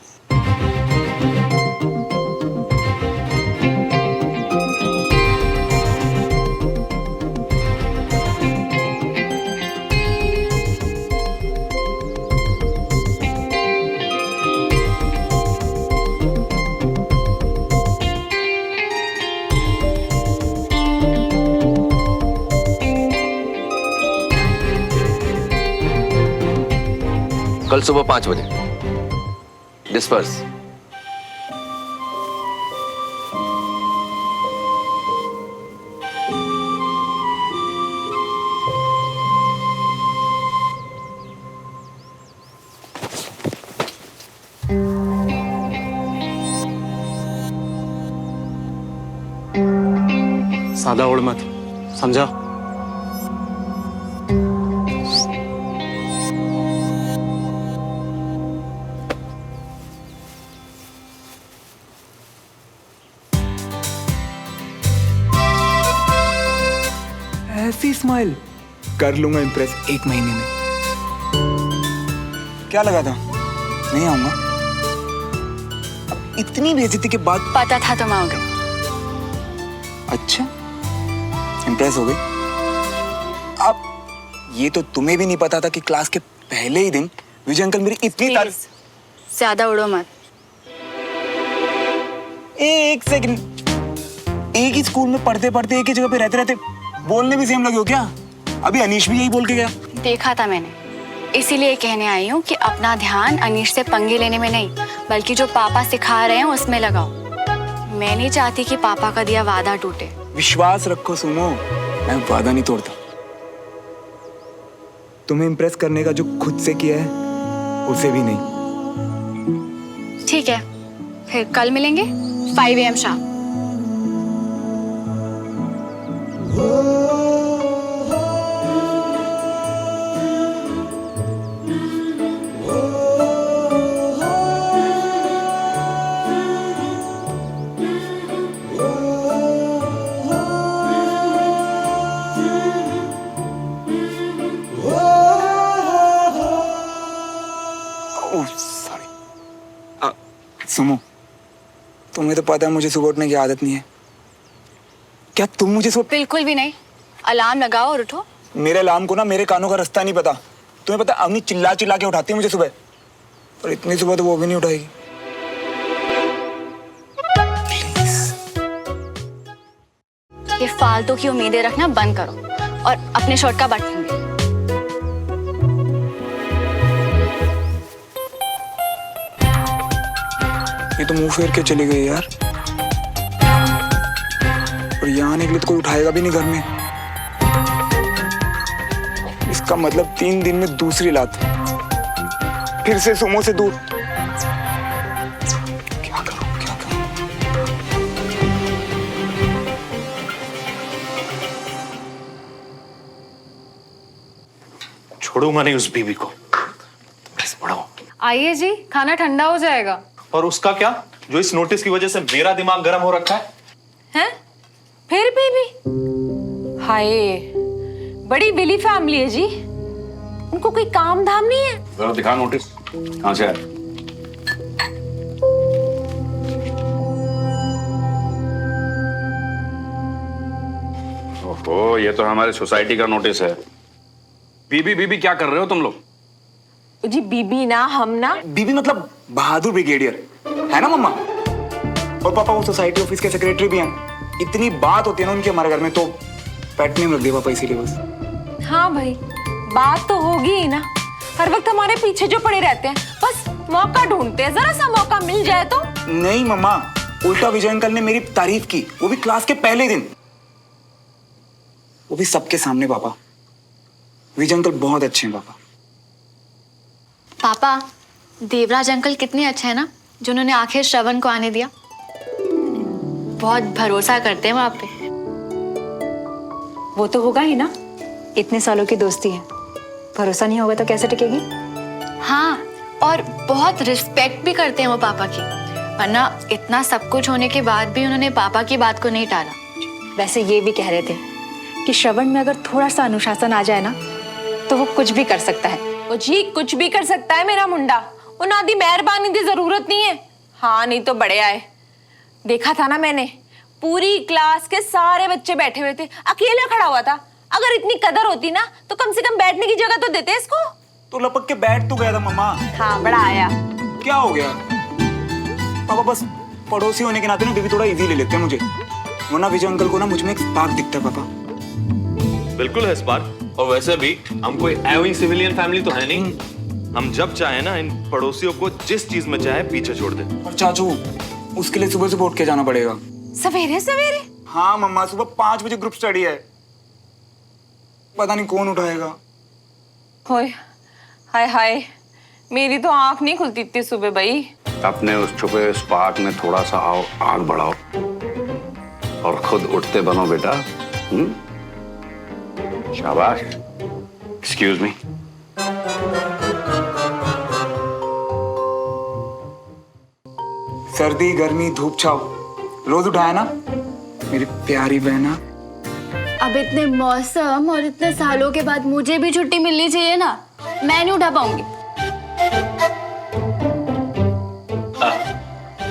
Speaker 1: कल सुबह 5 बजे डिस्पर्स।
Speaker 3: सादा उड़ मत, समझा?
Speaker 7: ऐसी स्माइल कर लूंगा इम्प्रेस 1 महीने में। क्या लगा था नहीं आऊंगा? अब इतनी बेइज्जती के बाद
Speaker 5: पता था तुम आओगे।
Speaker 7: अच्छा, इम्प्रेस हो गई। अब ये तो तुम्हें भी नहीं पता था कि क्लास के पहले ही दिन विजय अंकल मेरी इतनी तारीफ।
Speaker 5: ज्यादा उड़ो मत।
Speaker 7: एक सेकंड, एक ही स्कूल में पढ़ते पढ़ते एक ही जगह पे रहते रहते बोलने भी सेम लगे हो क्या? अभी अनीश भी यही बोल के गया।
Speaker 5: देखा था मैंने, इसीलिए कहने आई हूँ कि अपना ध्यान अनीश से पंगे लेने में नहीं, बल्कि जो पापा सिखा रहे हैं उसमें लगाओ। मैं नहीं चाहती कि पापा का दिया वादा टूटे।
Speaker 7: विश्वास रखो सुमो, मैं वादा नहीं तोड़ता। तुम्हें इम्प्रेस करने का जो खुद से किया है उसे भी नहीं।
Speaker 5: ठीक है, फिर कल मिलेंगे 5 AM शाम।
Speaker 7: सुमो, तुम्हें तो पता है मुझे सुबह उठने की आदत नहीं है। क्या तुम मुझे
Speaker 5: बिल्कुल भी नहीं। अलार्म लगाओ और उठो।
Speaker 7: मेरे अलार्म को ना मेरे कानों का रास्ता नहीं पता। तुम्हें पता अवनी चिल्ला चिल्ला के उठाती है मुझे सुबह, और इतनी सुबह तो वो भी नहीं उठाएगी।
Speaker 5: ये फालतू की उम्मीदें रखना बंद करो और अपने शर्ट का बटन दे।
Speaker 7: ये तो मुंह फेर के चली गई यार, और यहाँ आने के लिए तो कोई उठाएगा भी नहीं घर में। इसका मतलब 3 दिन में दूसरी लात, फिर से सुमो से दूर। क्या करूं क्या करूं?
Speaker 9: छोड़ूंगा नहीं उस बीवी को। बस बढ़ाओ।
Speaker 10: आइए जी, खाना ठंडा हो जाएगा।
Speaker 9: और उसका क्या, जो इस नोटिस की वजह से मेरा दिमाग गर्म हो रखा है?
Speaker 8: हैं? फिर बीबी? हाय, बड़ी बिली फैमिली है जी। उनको कोई काम धाम नहीं है?
Speaker 2: जरा दिखा नोटिस, कहाँ से आया? ओहो, ये तो हमारे सोसाइटी का नोटिस है। बीबी बीबी क्या कर रहे हो तुम लोग?
Speaker 8: जी बीबी ना, हम ना।
Speaker 7: बीबी मतलब बहादुर ब्रिगेडियर है ना मम्मा? और पापा वो सोसाइटी ऑफिस के सेक्रेटरी भी हैं। इतनी बात होती है ना उनके हमारे घर में, तो पेट नेम रख दिया पापा इसीलिए बस।
Speaker 8: हाँ भाई, बात तो होगी ही ना। हर वक्त हमारे पीछे जो पड़े रहते हैं, बस मौका ढूंढते हैं, जरा सा मौका मिल जाए तो।
Speaker 7: नहीं मम्मा, उल्टा विजय अंकल ने मेरी तारीफ की, वो भी क्लास के पहले दिन, वो भी सबके सामने। पापा, विजय अंकल बहुत अच्छे हैं पापा।
Speaker 5: पापा, देवराज अंकल कितने अच्छे हैं ना, जिन्होंने आखिर श्रवण को आने दिया। बहुत भरोसा करते हैं वो आप पे।
Speaker 10: वो तो होगा ही ना, इतने सालों की दोस्ती है, भरोसा नहीं होगा तो कैसे टिकेगी?
Speaker 5: हाँ, और बहुत रिस्पेक्ट भी करते हैं वो पापा की, वरना इतना सब कुछ होने के बाद भी उन्होंने पापा की बात को नहीं टाला।
Speaker 10: वैसे ये भी कह रहे थे कि श्रवण में अगर थोड़ा सा अनुशासन आ जाए ना, तो वो कुछ भी कर सकता है।
Speaker 8: वो जी कुछ भी कर सकता है मेरा मुंडा, उन्हें आदि मेहरबानी की जरूरत नहीं है। हाँ, नहीं तो बड़े आए। देखा था ना मैंने, पूरी क्लास के सारे बच्चे बैठे हुए थे, अकेला खड़ा हुआ था। अगर इतनी कदर होती ना तो कम से कम बैठने की जगह तो देते इसको।
Speaker 7: तो लपक के बैठ तो गया था मम्मा।
Speaker 8: हाँ, बड़ा आया।
Speaker 7: क्या हो गया पापा? बस पड़ोसी होने के नाते ना बीबी थोड़ा इजी ले लेते हैं मुझे, वरना विजय अंकल को ना मुझ में एक स्पार्क दिखता है पापा।
Speaker 9: बिल्कुल है स्पार्क। और वैसे भी हम कोई एवरी सिविलियन फैमिली तो है नहीं। हम जब चाहे ना इन पड़ोसियों को जिस चीज में चाहे पीछे छोड़ दे।
Speaker 7: पर चाचू, उसके लिए सुबह सुबह उठ के जाना पड़ेगा।
Speaker 8: सवेरे सवेरे?
Speaker 7: हाँ मम्मा, सुबह 5 बजे ग्रुप स्टडी है, पता नहीं कौन उठाएगा।
Speaker 8: होय, हाय हाय, मेरी तो आंख नहीं खुलती इतनी सुबह भाई।
Speaker 2: अपने उस छुपे स्पार्क में थोड़ा सा आओ, आग बढ़ाओ और खुद उठते बनो बेटा। शाबाश। Excuse me.
Speaker 7: सर्दी गर्मी धूप छाव रोज उठाया ना मेरी प्यारी बहना।
Speaker 5: अब इतने मौसम और इतने सालों के बाद मुझे भी छुट्टी मिलनी चाहिए ना, मैं नहीं उठा पाऊंगी।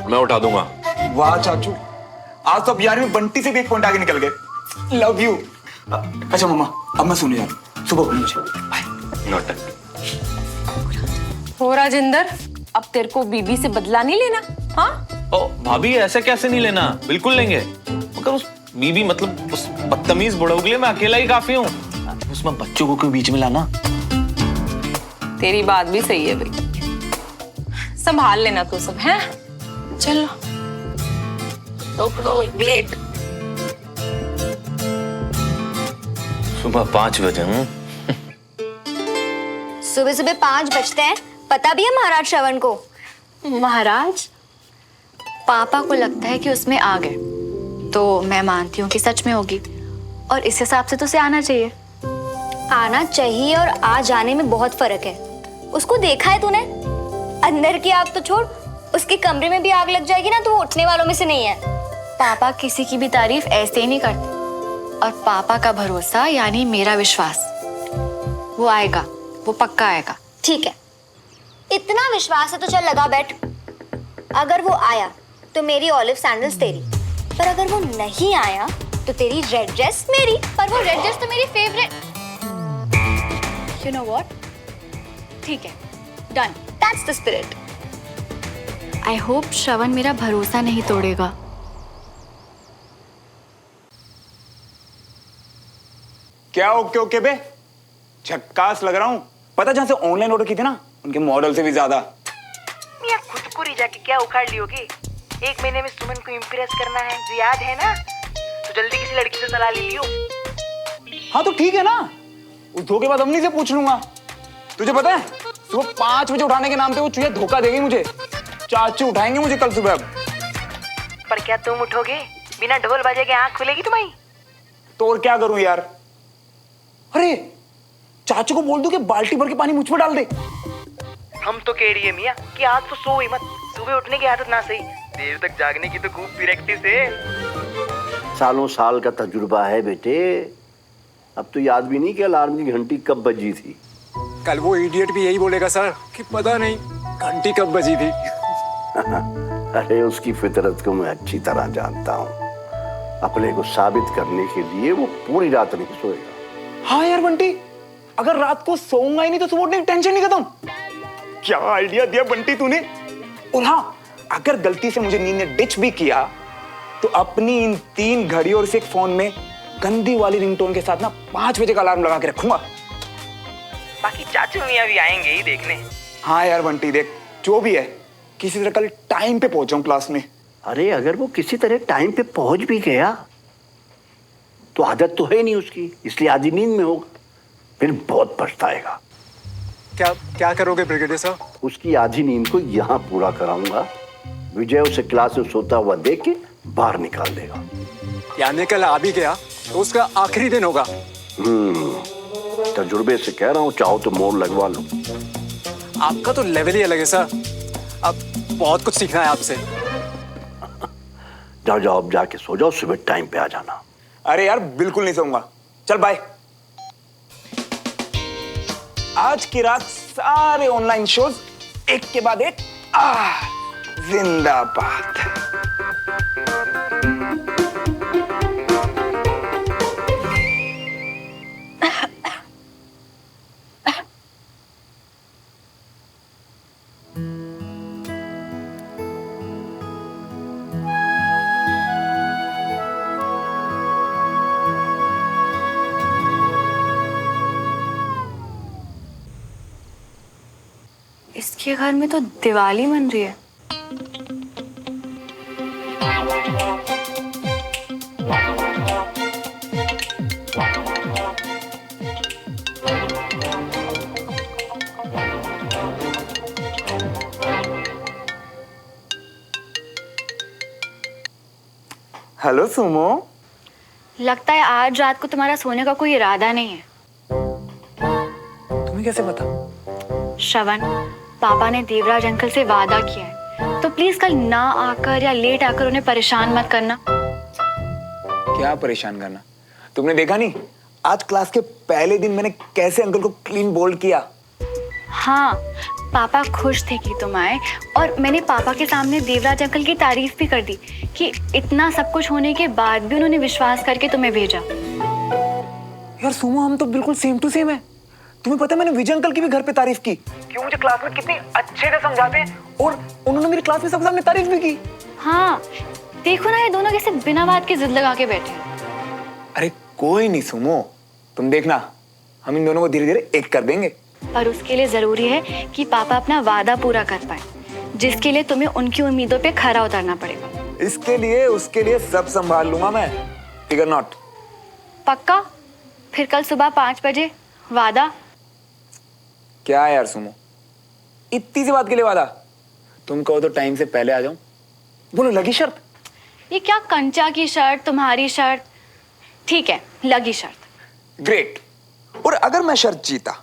Speaker 9: मैं उठा दूंगा।
Speaker 7: वाह चाचू, आज तो अब यार में बंटी से भी एक पॉइंट आगे निकल गए। Love you. अच्छा मम्मा, अब मैं सोने जा रहा हूँ, सुबह उठना मुझे। बाय।
Speaker 9: नोट।
Speaker 8: हो राजेंद्र, अब तेरे को बीबी से बदला नहीं लेना? हाँ
Speaker 11: ओ भाभी, ऐसे कैसे नहीं लेना, बिल्कुल लेंगे। मगर उस बीबी मतलब उस बदतमीज बुढ़ऊ के लिए मैं अकेला ही काफी हूँ, उसमें बच्चों को क्यों बीच में लाना।
Speaker 8: तेरी बात भी सही है भाई, संभाल लेना तू सब है। चलो
Speaker 11: सुबह 5 बजे।
Speaker 6: सुबह सुबह 5 बजते हैं, पता भी है महाराज श्रवण को?
Speaker 5: महाराज, पापा को लगता है कि उसमें आग है, तो मैं मानती हूँ कि सच में होगी, और इस हिसाब से तो उसे आना चाहिए।
Speaker 6: आना चाहिए और आ जाने में बहुत फर्क है। उसको देखा है तूने? अंदर की आग तो छोड़, उसके कमरे में भी आग लग जाएगी ना तो वो उठने वालों में से नहीं है।
Speaker 5: पापा किसी की भी तारीफ ऐसे ही नहीं करते, और पापा का भरोसा यानी मेरा विश्वास, वो आएगा, वो पक्का आएगा।
Speaker 6: ठीक है, इतना विश्वास है तो चल लगा बैठ। अगर वो आया तो मेरी ऑलिव सैंडल्स तेरी, पर अगर वो नहीं आया तो तेरी रेड ड्रेस मेरी। पर वो रेड ड्रेस तो मेरी फेवरेट।
Speaker 5: यू नो व्हाट, ठीक है, done,
Speaker 6: that's the spirit.
Speaker 5: I hope Shravan मेरा भरोसा नहीं तोड़ेगा।
Speaker 7: क्या ओके ओके बे, झक्कास लग रहा हूँ। पता जहाँ से ऑनलाइन ऑर्डर की थी ना, उनके मॉडल से भी ज्यादा।
Speaker 12: मियां खुद को रिजा के क्या उखाड़ ली होगी? 1 महीने में सुमन को इम्प्रेस करना है, जो याद है ना? तो जल्दी किसी लड़की से सलाह ले लियो।
Speaker 7: हाँ तो ठीक है ना, उस धोखे बाद अम्मी से पूछ लूंगा। तुझे पता है सुबह 5 बजे उठाने के नाम पे वो चूहे धोखा देगी मुझे। चाचू उठाएंगे मुझे कल सुबह।
Speaker 12: पर क्या तुम उठोगे? बिना ढोल बाजे के आंख खुलेगी तुम्हारी?
Speaker 7: तो और क्या करूं यार? अरे चाचू को बोल दो कि बाल्टी भर के पानी मुझ पर डाल दे।
Speaker 12: हम तो कह रही है मियां कि आज तो सो ही मत, सुबह उठने की आदत ना सही, देर तक जागने की तो खूब प्रैक्टिस है।
Speaker 4: सालों साल का तजुर्बा है बेटे, अब तो याद भी नहीं कि अलार्म की घंटी कब बजी थी।
Speaker 3: कल वो इडियट भी यही बोलेगा सर कि पता नहीं घंटी कब बजी थी।
Speaker 4: अरे उसकी फितरत को मैं अच्छी तरह जानता हूँ। अपने को साबित करने के लिए वो पूरी रात नहीं सोएगा।
Speaker 7: हाँ यार बंटी, अगर रात को सोऊंगा ही नहीं तो सुबह उठने की टेंशन नहीं खत्म। क्या आइडिया दिया बंटी तूने। और हाँ, अगर गलती से मुझे नींद ने डिच भी किया तो अपनी इन 3 घड़ियों और 1 फोन में गंदी वाली रिंगटोन के साथ ना 5 बजे का अलार्म लगा के रखूंगा।
Speaker 12: बाकी चाचू मियां भी आएंगे ही देखने।
Speaker 7: हाँ यार बंटी देख, जो भी है किसी तरह कल टाइम पे पहुंचाऊं क्लास में।
Speaker 4: अरे अगर वो किसी तरह टाइम पे पहुंच भी गया तो आदत तो है नहीं उसकी, इसलिए आधी नींद में होगा, फिर बहुत पछताएगा।
Speaker 3: क्या क्या करोगे ब्रिगेडियर साहब?
Speaker 4: उसकी आधी नींद को यहाँ पूरा कराऊंगा। विजय उसे क्लास में सोता हुआ देख के बाहर निकाल देगा।
Speaker 3: यानी कल आ भी गया तो उसका आखिरी दिन होगा।
Speaker 4: तजुर्बे से कह रहा हूँ, चाहो तो मोड़ लगवा लो।
Speaker 3: आपका तो लेवल ही अलग है सर, अब बहुत कुछ सीखना है आपसे।
Speaker 4: जाओ जाओ, अब जाके सो जाओ, सुबह टाइम पे आ जाना।
Speaker 7: अरे यार बिल्कुल नहीं सोऊंगा, चल बाय। आज की रात सारे ऑनलाइन शोज एक के बाद एक जिंदाबाद।
Speaker 5: इसके घर में तो दिवाली मन रही है।
Speaker 7: Hello Sumo.
Speaker 5: लगता है आज रात को तुम्हारा सोने का कोई इरादा नहीं है।
Speaker 7: तुम्हें कैसे पता?
Speaker 5: श्रवण, पापा ने देवराज अंकल से वादा किया है, तो प्लीज कल ना आकर या लेट आकर उन्हें परेशान मत करना।
Speaker 7: क्या परेशान करना? तुमने देखा नहीं, आज क्लास के पहले दिन मैंने कैसे अंकल को क्लीन बोल्ड किया।
Speaker 5: हाँ, पापा खुश थे कि तुम आए, और मैंने पापा के सामने देवराज अंकल की तारीफ भी कर दी कि इतना सब कुछ होने के बाद भी उन्होंने विश्वास करके तुम्हें भेजा।
Speaker 7: यार सुमो, हम तो बिल्कुल सेम टू सेम है। तुम्हें पता है मैंने विजय अंकल की भी घर पे तारीफ की कि वो मुझे क्लास में कितने अच्छे से समझाते हैं, और उन्होंने मेरी क्लास में सबके सामने तारीफ भी की।
Speaker 5: हाँ, देखो ना, ये दोनों कैसे बिना बात के जिद लगा के बैठे हैं।
Speaker 7: अरे कोई नहीं सुमो, तुम देखना, हम इन दोनों को धीरे धीरे एक कर देंगे।
Speaker 5: पर उसके लिए जरूरी है कि पापा अपना वादा पूरा कर पाए, जिसके लिए तुम्हें उनकी उम्मीदों पे खरा उतरना पड़ेगा।
Speaker 7: इसके लिए उसके लिए सब संभाल लूंगा मैं, फिगर नॉट।
Speaker 5: पक्का? फिर कल सुबह 5 बजे, वादा?
Speaker 7: क्या यार सुमो, इतनी सी बात के लिए वादा? तुम कहो तो टाइम से पहले आ जाऊं। बोलो, लगी शर्त?
Speaker 5: ये क्या कंचा की शर्त, तुम्हारी शर्त? ठीक है, लगी शर्त।
Speaker 7: ग्रेट। और अगर मैं शर्त जीता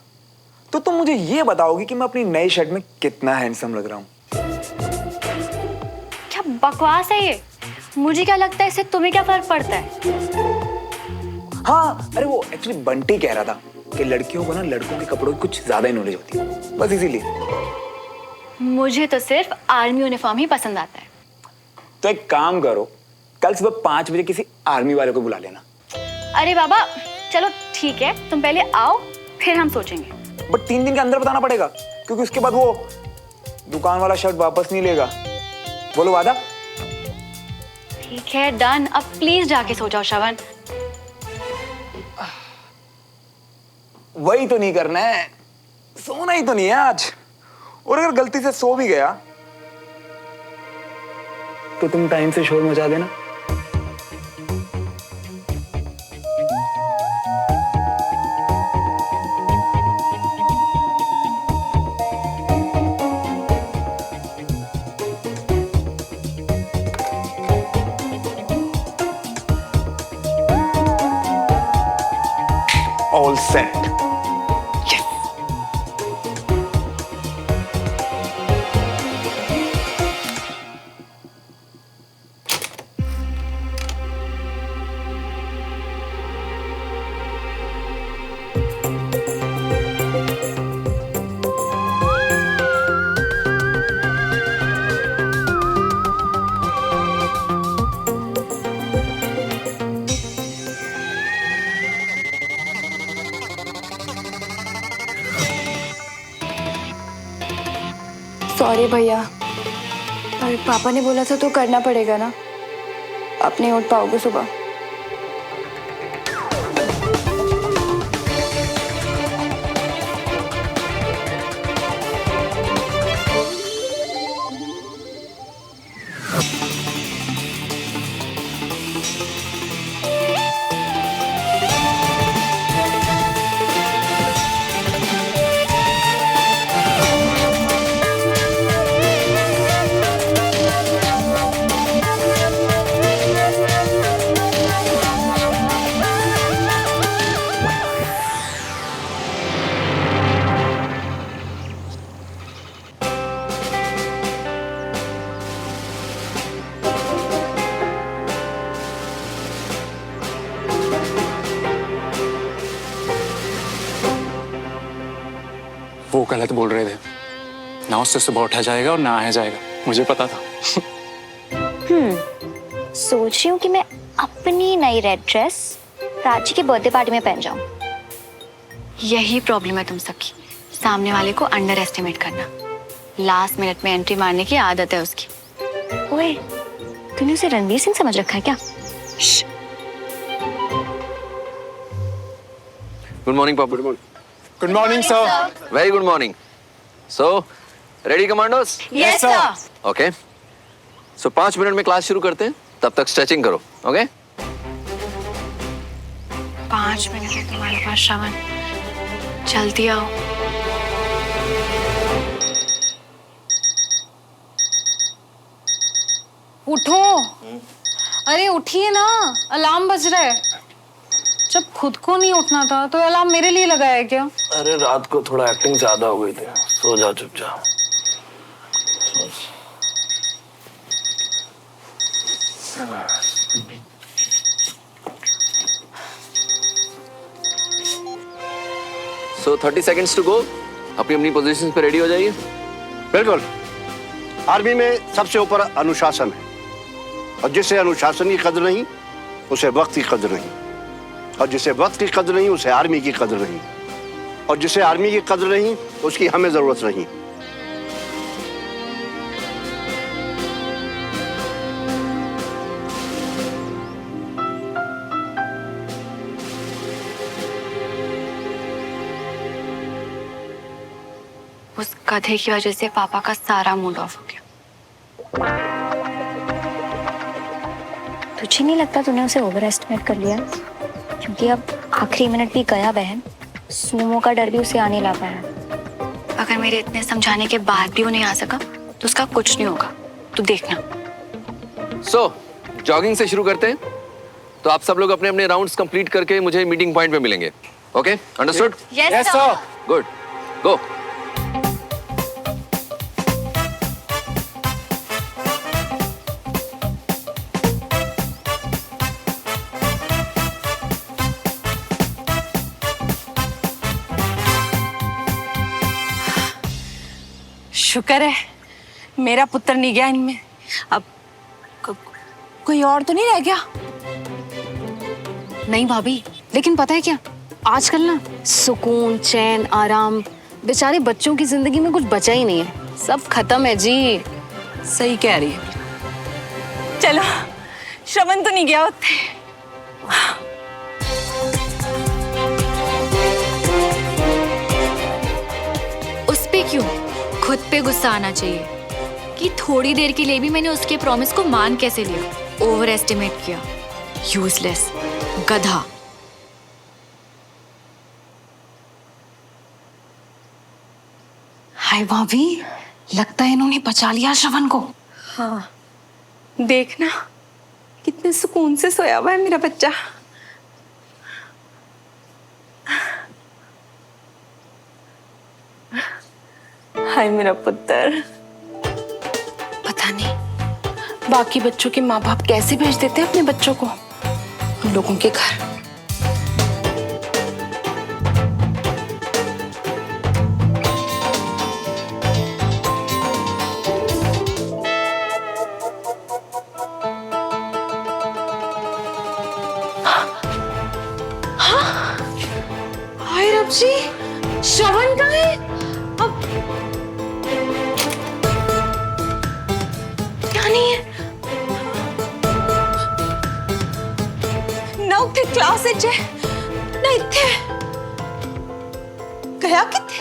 Speaker 7: तो तुम मुझे ये बताओगी कि मैं अपनी नई शर्ट में कितना हैंडसम लग रहा हूँ।
Speaker 5: क्या बकवास है ये? मुझे क्या लगता है इससे तुम्हें क्या फर्क पड़ता है?
Speaker 7: हाँ, अरे वो एक्चुअली बंटी कह रहा था कि लड़कियों को ना लड़कों के कपड़ों की कुछ ज्यादा ही नॉलेज होती है, बस इसीलिए।
Speaker 5: मुझे तो सिर्फ आर्मी यूनिफॉर्म ही पसंद आता है।
Speaker 7: तो एक काम करो, कल सुबह 5 बजे किसी आर्मी वाले को बुला लेना।
Speaker 5: अरे बाबा, चलो ठीक है, तुम पहले आओ, फिर हम सोचेंगे।
Speaker 7: बट 3 दिन के अंदर बताना पड़ेगा, क्योंकि उसके बाद वो दुकान वाला शर्ट वापस नहीं लेगा। बोलो वादा?
Speaker 5: ठीक है, डन। अब प्लीज जाके सो जाओ श्रवण।
Speaker 7: वही तो नहीं करना है, सोना ही तो नहीं है आज। और अगर गलती से सो भी गया तो तुम टाइम से शोर मचा देना। All set. Yes.
Speaker 5: सॉरी भैया, पर पापा ने बोला था तो करना पड़ेगा ना। आप नहीं उठ पाओगे सुबह।
Speaker 3: वो गलत बोल रहे थे ना, उससे सुबह उठा जाएगा और ना आया जाएगा, मुझे पता था।
Speaker 6: सोच रही हूँ कि मैं अपनी नई रेड ड्रेस प्राची की बर्थडे पार्टी में पहन जाऊं।
Speaker 5: यही प्रॉब्लम है तुम सबकी, सामने वाले को अंडर एस्टिमेट करना। लास्ट मिनट में एंट्री मारने की आदत है उसकी।
Speaker 6: ओए, तूने उसे रणवीर सिंह समझ रखा है क्या?
Speaker 1: गुड मॉर्निंग पापा।
Speaker 3: Good morning sir.
Speaker 1: Very good morning. So ready commandos?
Speaker 5: Yes sir.
Speaker 1: Okay, so 5 minute में क्लास शुरू करते हैं, तब तक स्ट्रेचिंग करो। ओके?
Speaker 5: 5 मिनट है तुम्हारे पास श्रवण, जल्दी आओ।
Speaker 10: उठो। अरे उठिए ना, अलार्म बज रहा है। जब खुद को नहीं उठना था तो अलार्म मेरे लिए लगाया है क्या?
Speaker 1: अरे रात को थोड़ा एक्टिंग ज्यादा हो गई थी, सो जा चुपचाप।
Speaker 13: So 30 seconds to go. अपनी अपनी पोजीशन पे रेडी हो जाइए।
Speaker 4: बिल्कुल। आर्मी में सबसे ऊपर अनुशासन है, और जिसे अनुशासन की कदर नहीं उसे वक्त की कदर नहीं, और जिसे वक्त की कदर नहीं उसे आर्मी की कदर नहीं, और जिसे आर्मी की कदर नहीं उसकी हमें जरूरत नहीं।
Speaker 5: उस गधे की वजह से पापा का सारा मूड ऑफ हो गया।
Speaker 6: तुझे नहीं लगता तूने उसे ओवर एस्टिमेट कर लिया? क्योंकि अब आखिरी मिनट भी गया बहन, सुमो का डर भी उसे आने ला पाया।
Speaker 5: अगर मेरे इतने समझाने के बाद भी वो नहीं आ सका तो उसका कुछ नहीं होगा, तू देखना।
Speaker 13: So जॉगिंग से शुरू करते हैं। तो आप सब लोग अपने अपने राउंड्स कंप्लीट करके मुझे मीटिंग पॉइंट पे मिलेंगे। Okay, understood?
Speaker 5: Yes sir.
Speaker 13: Good, go.
Speaker 8: शुक्र है मेरा पुत्र नहीं गया इनमें। अब कोई और तो नहीं रह गया?
Speaker 10: नहीं भाभी, लेकिन पता है क्या, आजकल ना सुकून, चैन, आराम बेचारे बच्चों की जिंदगी में कुछ बचा ही नहीं है, सब खत्म है जी।
Speaker 8: सही कह रही है। चलो, श्रवण तो नहीं गया होते।
Speaker 5: उस पे क्यों, खुद पे गुस्सा आना चाहिए कि थोड़ी देर के लिए भी मैंने उसके प्रॉमिस को मान कैसे लिया, ओवर एस्टिमेट किया, यूजलेस गधा।
Speaker 10: हाय भाभी, लगता है इन्होंने बचा लिया श्रवण को।
Speaker 8: हाँ, देखना कितने सुकून से सोया हुआ है मेरा बच्चा। हाय मेरा पुत्र। पता नहीं बाकी बच्चों के माँ बाप कैसे भेज देते हैं अपने बच्चों को उन लोगों के घर। हाय रब जी, श्रवण कहाँ है? अब क्या नहीं है ना, उठे क्लास है ना, इत्थे गया किथे?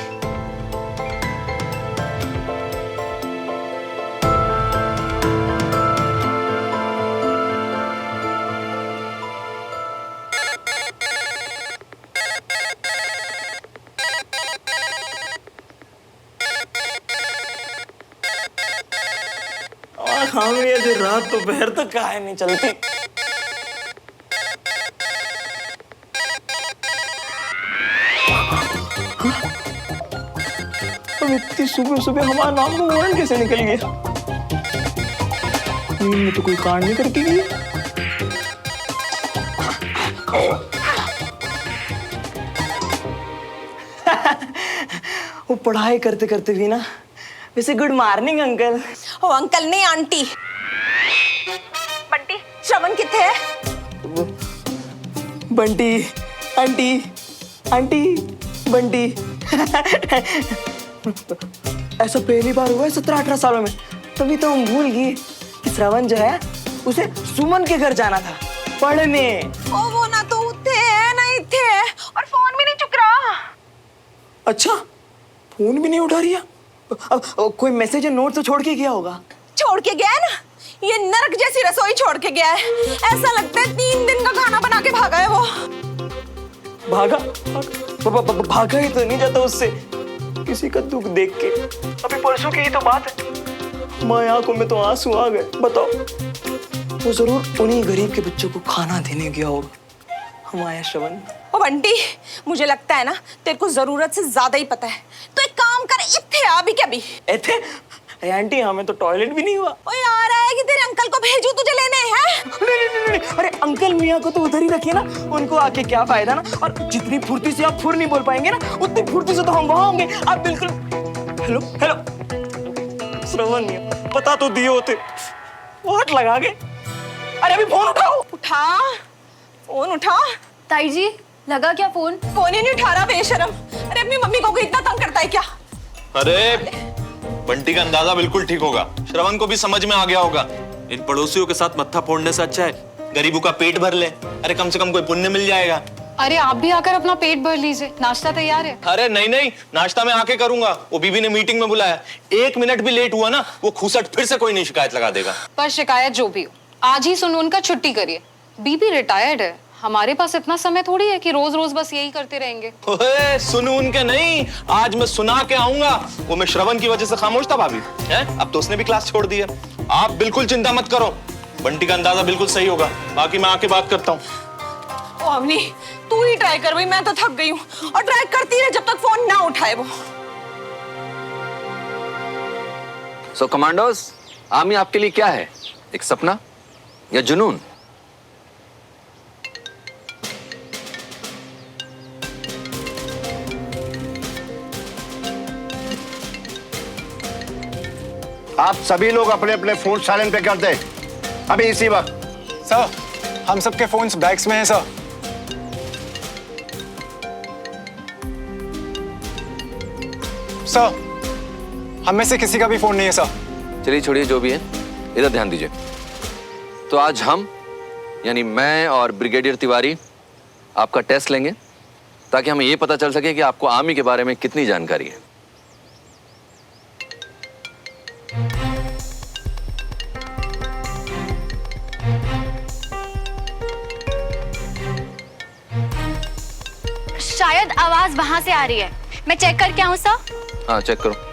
Speaker 12: हाँ भैया, जो रात दोपहर तक काहे नहीं चलती। अब इतनी सुबह सुबह हमारा नाम का वारंट कैसे निकल गया? नींद में तो कोई कांड नहीं करके गई। वो पढ़ाई करते करते भी ना। वैसे गुड मॉर्निंग अंकल।
Speaker 8: ओ अंकल नहीं, आंटी। बंटी, श्रवण किथे है?
Speaker 12: Bunty, aunty, aunty, Bunty. ऐसा पहली बार हुआ है 17-18 सालों में। तभी तो हम भूल गए कि श्रवण जो है उसे सुमन के घर जाना था पढ़ने।
Speaker 8: ओ वो ना तो उठे है ना इथे है, और फोन भी नहीं चुक रहा।
Speaker 12: अच्छा, फोन भी नहीं उठा रही है? कोई मैसेज या नोट तो छोड़ के गया होगा।
Speaker 8: छोड़ के गया है ना, ये नरक जैसी रसोई छोड़ के गया है। ऐसा लगता है 3 दिन का खाना बना के भागा है वो।
Speaker 12: भागा? भागा ही तो नहीं जाता उससे किसी का दुख देख के। अभी परसों की ही तो बात है, माँ आंखों में तो आंसू आ गए। बताओ, वो जरूर उन्हीं गरीब के बच्चों को खाना देने गया होगा हमारा श्रवण।
Speaker 8: ओ बंटी, मुझे लगता है ना तेरे को जरूरत से ज्यादा ही पता है। तो एक काम कर, इत्थे आ भी क्या भी।
Speaker 12: इत्थे? अरे आंटी हमें तो टॉयलेट भी नहीं हुआ।
Speaker 8: ओए आ रहा है कि तेरे अंकल को भेजूं तुझे लेने हैं?
Speaker 12: नहीं, अरे अंकल मियाँ को तो उधर ही रखिए ना, उनको आके क्या फायदा ना। और जितनी फुर्ती से आप फुर नहीं बोल पाएंगे ना, उतनी फुर्ती से तो हम वहां होंगे। आप बिल्कुल हेलो हेलो श्रवण मियाँ बता तो दिए होते, वाट लगा गए। अरे अभी फोन उठाओ।
Speaker 8: उठा, फोन उठा।
Speaker 10: ताई जी लगा क्या फोन?
Speaker 8: फोन ही नहीं उठा रहा बेशरम। अरे अपनी मम्मी को इतना तंग करता है क्या?
Speaker 9: अरे बंटी का अंदाजा बिल्कुल ठीक होगा, श्रवण को भी समझ में आ गया होगा। इन पड़ोसियों के साथ मत्था फोड़ने से अच्छा है गरीबों का पेट भर ले। अरे कम से कम कोई पुण्य मिल जाएगा।
Speaker 10: अरे आप भी आकर अपना पेट भर लीजिए, नाश्ता तैयार है।
Speaker 9: अरे नहीं नहीं, नाश्ता मैं आके करूंगा। वो बीबी ने मीटिंग में बुलाया, 1 मिनट भी लेट हुआ ना वो खूसट फिर से कोई नहीं शिकायत लगा देगा।
Speaker 10: पर शिकायत जो भी हो, आज ही सुन उनका छुट्टी करिए। बीबी रिटायर्ड है, हमारे पास इतना समय थोड़ी है कि रोज रोज बस यही करते रहेंगे।
Speaker 9: ओए सुनू उनके नहीं, आज मैं सुना के आऊंगा। वो मैं श्रवण की वजह से खामोश था भाभी, है? अब तो उसने भी क्लास छोड़ दी है। आप बिल्कुल चिंता मत करो, बंटी का अंदाजा बिल्कुल सही होगा। बाकी मैं आके बात करता हूँ।
Speaker 8: ओ अवनी तू ही ट्राई कर भाई, मैं तो थक गई हूँ। और ट्राई करती रहे जब तक फोन ना उठाए वो।
Speaker 13: सो कमांडोज, आर्मी आपके लिए क्या है? एक सपना या जुनून?
Speaker 4: आप सभी लोग अपने अपने फोन साइलेंट पे कर दें अभी इसी वक्त।
Speaker 3: सर हम सबके फोन्स बैग्स में हैं सर। सर हम में से किसी का भी फोन नहीं है सर।
Speaker 13: चलिए छोड़िए जो भी है, इधर ध्यान दीजिए। तो आज हम यानी मैं और ब्रिगेडियर तिवारी आपका टेस्ट लेंगे ताकि हमें यह पता चल सके कि आपको आर्मी के बारे में कितनी जानकारी है।
Speaker 5: शायद आवाज वहां से आ रही है, मैं चेक करके आऊं सर?
Speaker 13: हाँ चेक करो।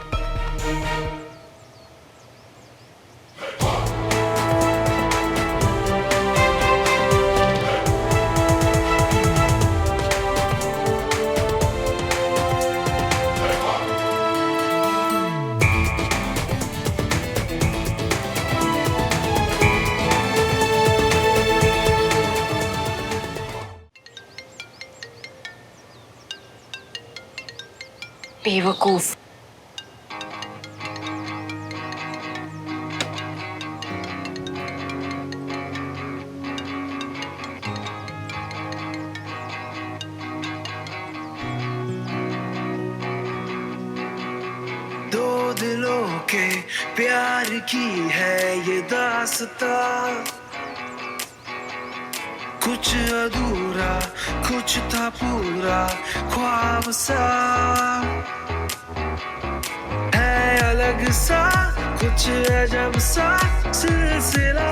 Speaker 5: बेवकूफ।
Speaker 14: दो दिलों के प्यार की है ये दास्तां, कुछ अधूरा कुछ था पूरा ख्वाब सा, है अलग सा कुछ अजब सा सिलसिला,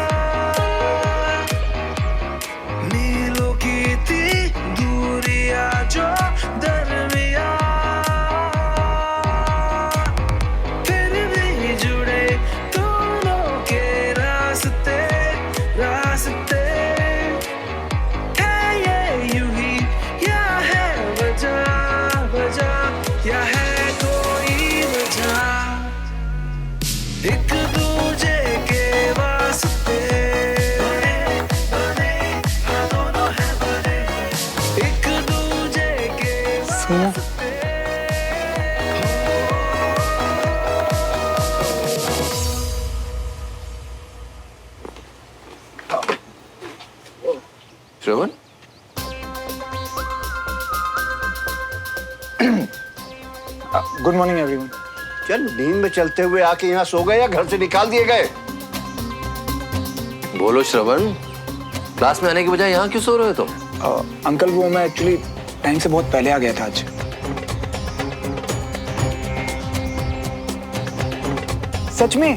Speaker 14: मीलों की थी दूरियां जो दरमिया, फिर भी जुड़े दोनों के रास्ते रास्ते, है ये यूं ही या है वजह वजह या है कोई वजह, एक दूजे के वास्ते बने हाँ दोनों है बने, एक दूजे के वास्ते।
Speaker 13: श्रवण,
Speaker 3: गुड मॉर्निंग एवरीवन।
Speaker 4: चल नींद में चलते हुए आके यहाँ सो गए या घर से निकाल दिए गए?
Speaker 13: बोलो श्रवण, क्लास में आने के बजाय यहाँ क्यों सो रहे हो तुम?
Speaker 3: अंकल वो मैं एक्चुअली टाइम से बहुत पहले आ गया था आज। सच में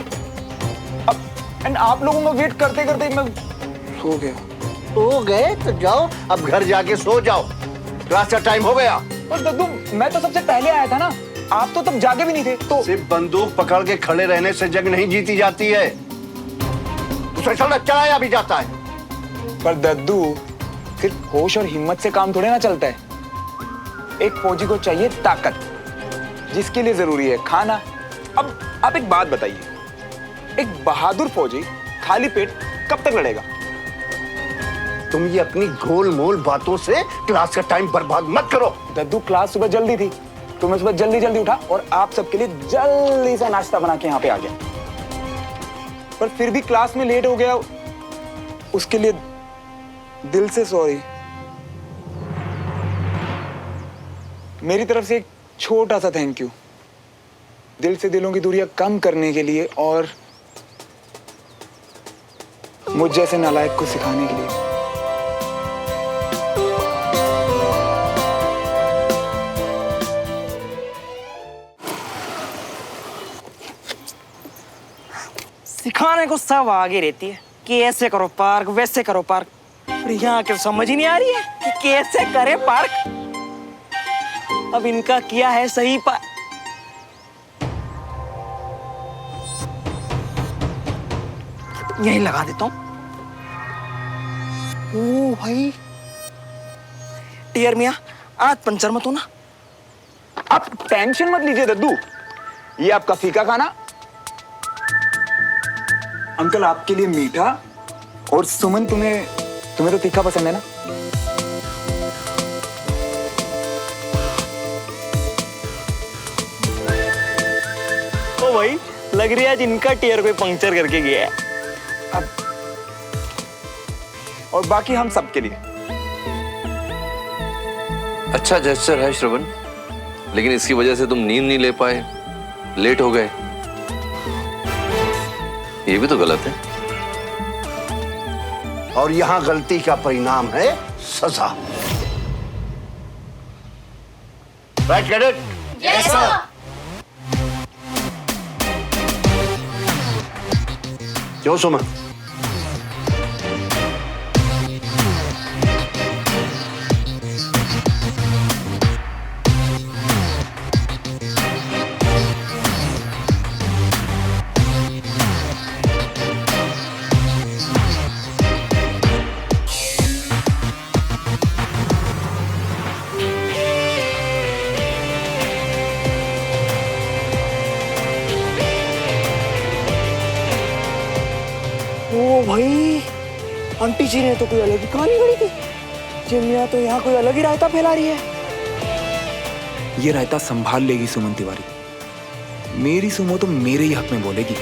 Speaker 3: एंड आप लोगों का वेट करते करते मैं सो गया।
Speaker 4: सो गए तो जाओ अब घर जाके सो जाओ, क्लास का टाइम हो गया।
Speaker 3: और दद्दू मैं तो सबसे पहले आया था ना, आप तो तब जागे भी नहीं थे। तो
Speaker 4: सिर्फ बंदूक पकड़ के खड़े रहने से जंग नहीं जीती जाती है, उसे चलाया भी जाता है।
Speaker 3: पर दद्दू सिर्फ होश और हिम्मत से काम थोड़े ना चलता है, एक फौजी को चाहिए ताकत, जिसके लिए जरूरी है खाना। अब आप एक बात बताइए,
Speaker 7: एक बहादुर फौजी खाली पेट कब तक लड़ेगा?
Speaker 4: तुम ये अपनी गोलमोल बातों से क्लास का टाइम बर्बाद मत करो।
Speaker 7: दद्दू, क्लास सुबह जल्दी थी तो मैं सुबह जल्दी जल्दी उठा और आप सबके लिए जल्दी सा नाश्ता बना के यहाँ पे आ गया, पर फिर भी क्लास में लेट हो गया, उसके लिए दिल से सॉरी। मेरी तरफ से एक छोटा सा थैंक यू, दिल से दिलों की दूरियां कम करने के लिए और मुझ जैसे नालायक को सिखाने के लिए।
Speaker 12: सिखाने को सब आगे रहती है कि ऐसे करो पार्क, वैसे करो पार्क, पर यहाँ के समझ ही नहीं आ रही है कि कैसे करे पार्क। अब इनका किया है सही यही लगा देता हूँ। ओ भाई, टियर मियाँ आज पंचर मत होना।
Speaker 7: आप टेंशन मत लीजिए दद्दू, ये आपका फीका खाना अंकल आपके लिए मीठा, और सुमन तुम्हें तो तीखा पसंद है ना?
Speaker 12: ओ भाई, लग रही है आज इनका टियर कोई पंक्चर करके गया है।
Speaker 7: अब और बाकी हम सबके लिए।
Speaker 13: अच्छा जेस्चर है श्रवण, लेकिन इसकी वजह से तुम नींद नहीं ले पाए, लेट हो गए, ये भी तो गलत है।
Speaker 4: और यहां गलती का परिणाम है सजा। Right cadet?
Speaker 5: Yes sir.
Speaker 4: क्यों सुमन?
Speaker 12: ओ भाई, आंटी जी ने तो कोई अलग ही कहानी गढ़ी थी। जिमिया तो यहाँ कोई अलग ही रायता फैला रही है।
Speaker 7: ये रायता संभाल लेगी सुमन तिवारी, मेरी सुमो तो मेरे ही हक में बोलेगी।